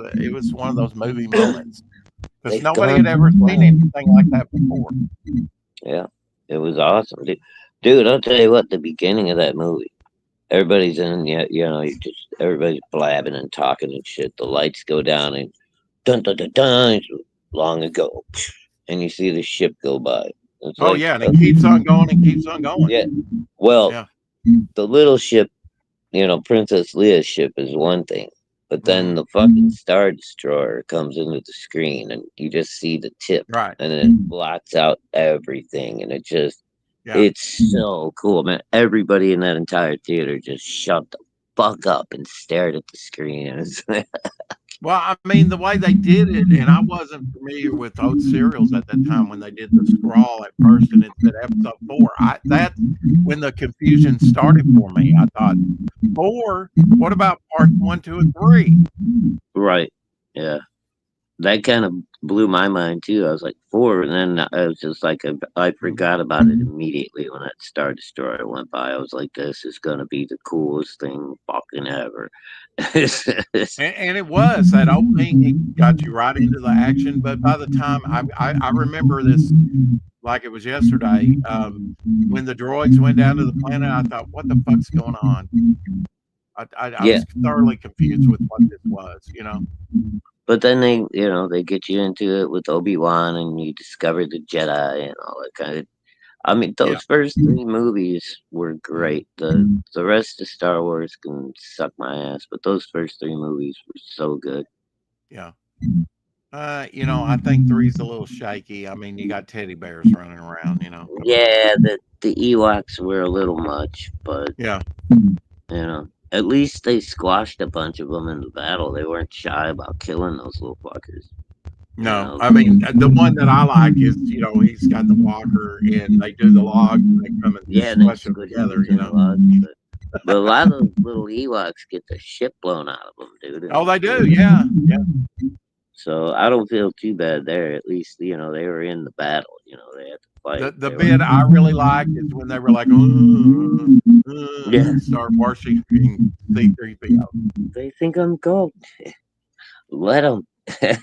one of those movie moments because nobody had ever seen anything like that before. Yeah, it was awesome, dude. I'll tell you what, the beginning of that movie, everybody's in, everybody's blabbing and talking and shit. The lights go down and dun dun dun dun. Long ago, and you see the ship go by. And it keeps on going and keeps on going. Yeah. Well, the little ship, Princess Leia's ship is one thing. But then the fucking Star Destroyer comes into the screen and you just see the tip Right. and then it blots out everything. And it's so cool, man. Everybody in that entire theater just shut the fuck up and stared at the screen. Well, I mean, the way they did it, and I wasn't familiar with old serials at that time when they did the scroll at first, and it said episode 4. That's when the confusion started for me. I thought, 4? What about parts 1, 2, and 3? Right. Yeah. That kind of blew my mind too. I was like 4, and then I was just like, I forgot about it immediately when that Star Destroyer went by. I was like, this is gonna be the coolest thing fucking ever. And it was that opening. It got you right into the action. But by the time I remember this like it was yesterday, when the droids went down to the planet, I thought, what the fuck's going on? I was thoroughly confused with what this was, you know. But then they get you into it with Obi-Wan, and you discover the Jedi and all that kind of. I mean, those first 3 movies were great. The rest of Star Wars can suck my ass, but those first 3 movies were so good. Yeah. I think 3's a little shaky. I mean, you got teddy bears running around, you know. Yeah, the Ewoks were a little much, but yeah, at least they squashed a bunch of them in the battle. They weren't shy about killing those little fuckers. No, I mean, the one that I like is, he's got the walker and they do the log and they come and squish them together, But a lot of those little Ewoks get the shit blown out of them, dude. Oh, they do, yeah. So I don't feel too bad there. At least, they were in the battle. They had to fight. The bit I really liked is when they were like, start worshiping C-3PO. They think I'm gold. Let them.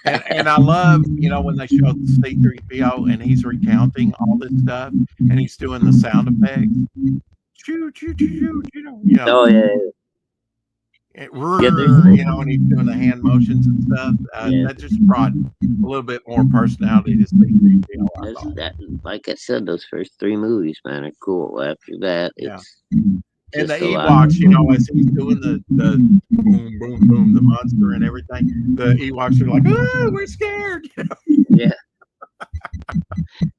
and I love, when they show C-3PO and he's recounting all this stuff and he's doing the sound effects. Choo, choo, choo, choo, Oh, yeah. And he's doing the hand motions and stuff. That just brought a little bit more personality to C-3PO. Like I said, those first 3 movies, man, are cool. After that, it's and the Ewoks, as he's doing the boom, boom, boom, the monster and everything, the Ewoks are like, oh, we're scared. Yeah.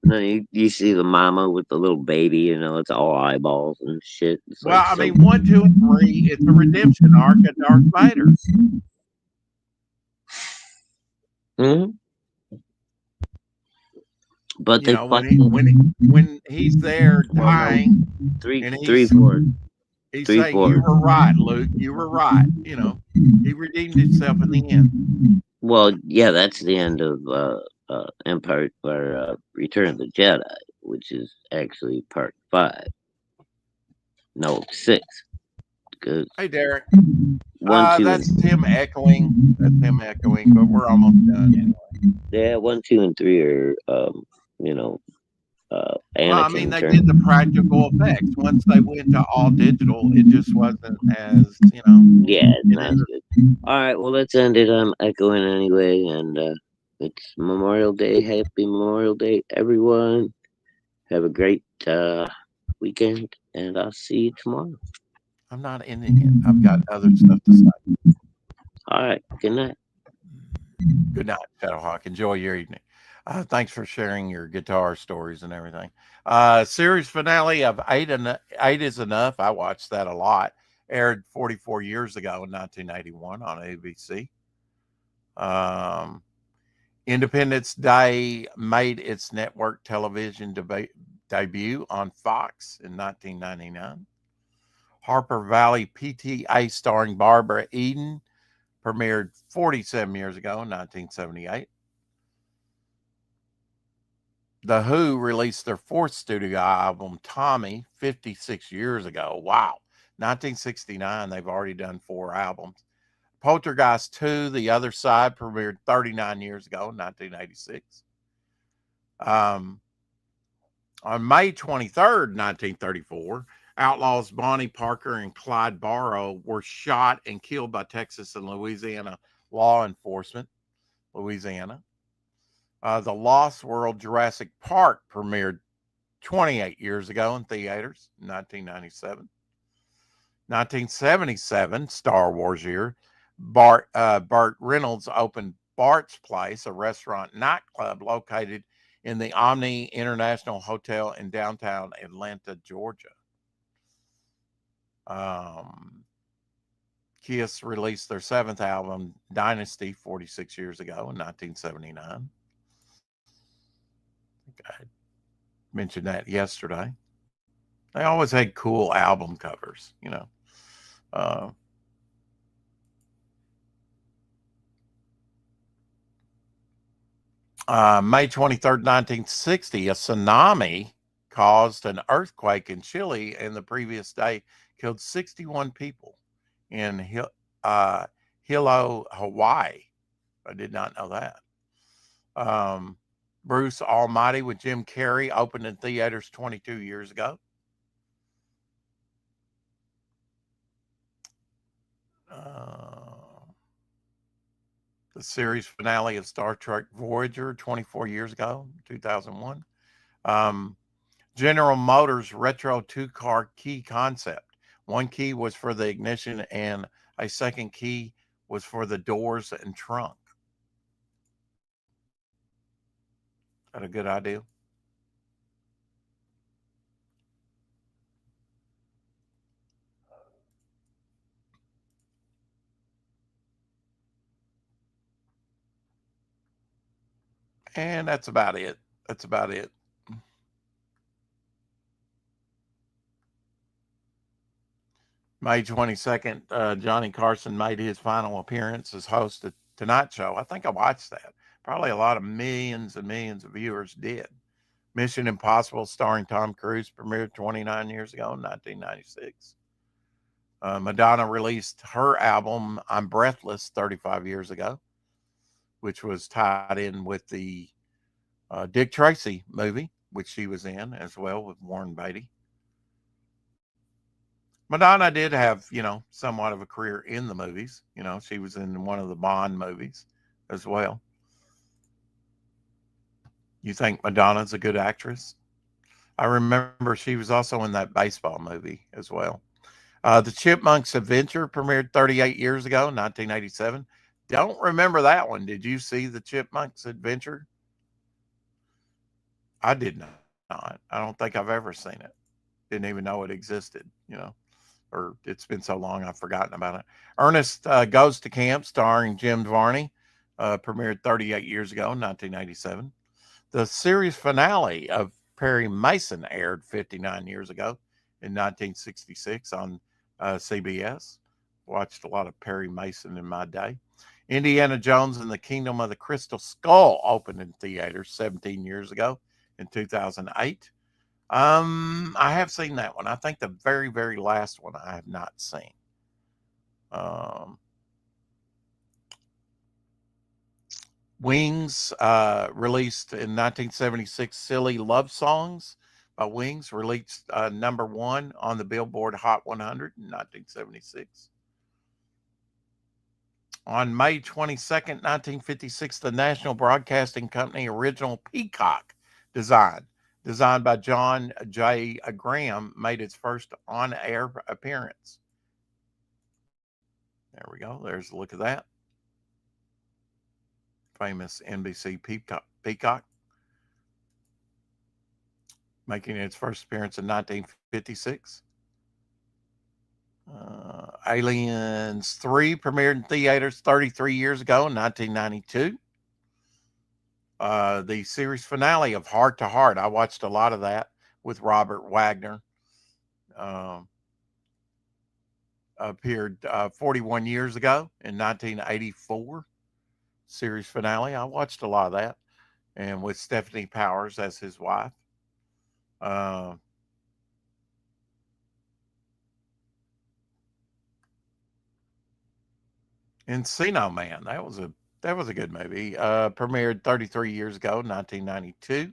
And then you see the mama with the little baby, it's all eyeballs and shit. It's 1, 2, and 3, it's a redemption arc of Darth Vader. But they when he's there dying, 3, 4. He's saying, you were right, Luke. You were right. He redeemed himself in the end. Well, yeah, that's the end of Empire or Return of the Jedi, which is actually part 5. No, 6. Good. Hey, Derek. 1, 2. That's him echoing. But we're almost done anyway. Yeah, 1, 2, and 3 are, I mean, they did the practical effects. Once they went to all digital, it just wasn't as, Yeah, not as good. All right, well, let's end it. I'm echoing anyway, and it's Memorial Day. Happy Memorial Day, everyone. Have a great weekend, and I'll see you tomorrow. I'm not ending it. I've got other stuff to say. All right, good night. Good night, Shadowhawk. Enjoy your evening. Thanks for sharing your guitar stories and everything. Series finale of 8 is Enough. I watched that a lot. Aired 44 years ago in 1981 on ABC. Independence Day made its network television debut on Fox in 1999. Harper Valley PTA starring Barbara Eden premiered 47 years ago in 1978. The Who released their 4th studio album, Tommy, 56 years ago. Wow. 1969, they've already done 4 albums. Poltergeist 2, The Other Side, premiered 39 years ago, 1986. On May 23rd, 1934, outlaws Bonnie Parker and Clyde Barrow were shot and killed by Texas and Louisiana law enforcement. Louisiana. The Lost World Jurassic Park premiered 28 years ago in theaters, 1997. 1977, Star Wars year, Burt Reynolds opened Bart's Place, a restaurant nightclub located in the Omni International Hotel in downtown Atlanta, Georgia. Kiss released their 7th album, Dynasty, 46 years ago in 1979. I think I mentioned that yesterday. They always had cool album covers, you know. May 23rd, 1960, a tsunami caused an earthquake in Chile, and the previous day killed 61 people in Hilo, Hawaii. I did not know that. Bruce Almighty with Jim Carrey opened in theaters 22 years ago. The series finale of Star Trek Voyager 24 years ago, 2001. General Motors retro 2-car key concept. One key was for the ignition and a second key was for the doors and trunk. Is that a good idea? And that's about it. That's about it. May 22nd, Johnny Carson made his final appearance as host of Tonight Show. I think I watched that. Probably a lot of millions and millions of viewers did. Mission Impossible, starring Tom Cruise, premiered 29 years ago in 1996. Madonna released her album, I'm Breathless, 35 years ago, which was tied in with the Dick Tracy movie, which she was in as well with Warren Beatty. Madonna did have, you know, somewhat of a career in the movies. You know, she was in one of the Bond movies as well. You think Madonna's a good actress? I remember she was also in that baseball movie as well. The Chipmunks Adventure premiered 38 years ago, 1987. Don't remember that one. Did you see the Chipmunks Adventure? I did not. I don't think I've ever seen it. Didn't even know it existed, you know, or it's been so long I've forgotten about it. Ernest Goes to Camp, starring Jim Varney, premiered 38 years ago, 1987. The series finale of Perry Mason aired 59 years ago in 1966 on CBS. Watched a lot of Perry Mason in my day. Indiana Jones and the Kingdom of the Crystal Skull opened in theaters 17 years ago in 2008. I have seen that one. I think the very, very last one I have not seen. Wings released in 1976, Silly Love Songs by Wings, released number 1 on the Billboard Hot 100 in 1976. On May 22nd, 1956, the National Broadcasting Company original Peacock designed by John J. Graham, made its first on-air appearance. There we go. There's a look at that. Famous NBC Peacock. Making its first appearance in 1956. Aliens 3 premiered in theaters 33 years ago in 1992. The series finale of Heart to Heart, I watched a lot of that with Robert Wagner. Appeared 41 years ago in 1984. Series finale, I watched a lot of that, and with Stephanie Powers as his wife. Encino Man, that was a good movie. Premiered 33 years ago, 1992.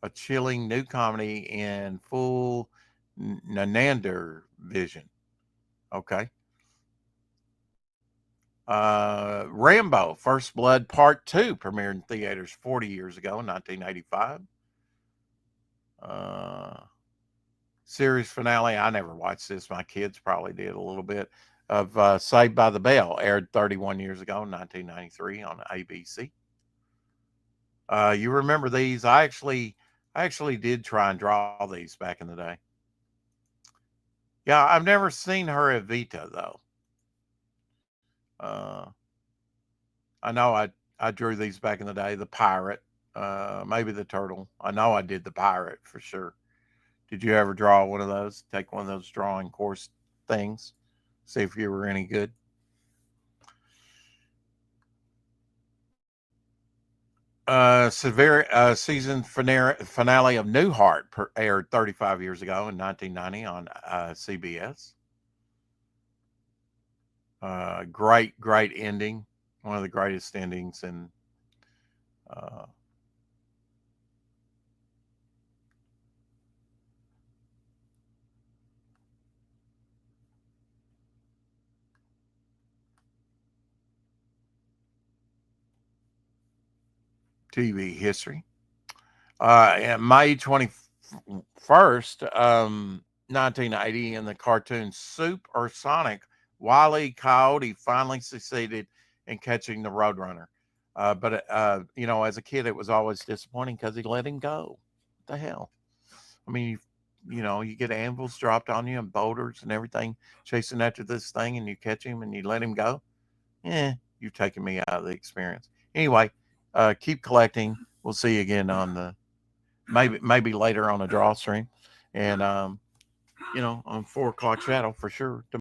A chilling new comedy in full Nanander vision. Okay. Rambo First Blood Part 2 premiered in theaters 40 years ago, 1985. Series finale, I never watched this. My kids probably did a little bit. of Saved by the Bell, aired 31 years ago in 1993 on ABC. You remember these? I actually did try and draw these back in the day. Yeah, I've never seen her Evita though. I know I drew these back in the day. The pirate, maybe the turtle. I know I did the pirate for sure. Did you ever draw one of those? Take one of those drawing course things? See if you were any good. Season finale of Newhart aired 35 years ago in 1990 on CBS. Great ending. One of the greatest endings in TV history. May 21st, 1980, in the cartoon Soup or Sonic, Wile E. Coyote finally succeeded in catching the Roadrunner. But as a kid, it was always disappointing because he let him go. What the hell? I mean, you get anvils dropped on you and boulders and everything chasing after this thing, and you catch him and you let him go. You've taken me out of the experience. Anyway, keep collecting. We'll see you again on the maybe later on a draw stream, and on 4 o'clock shadow for sure.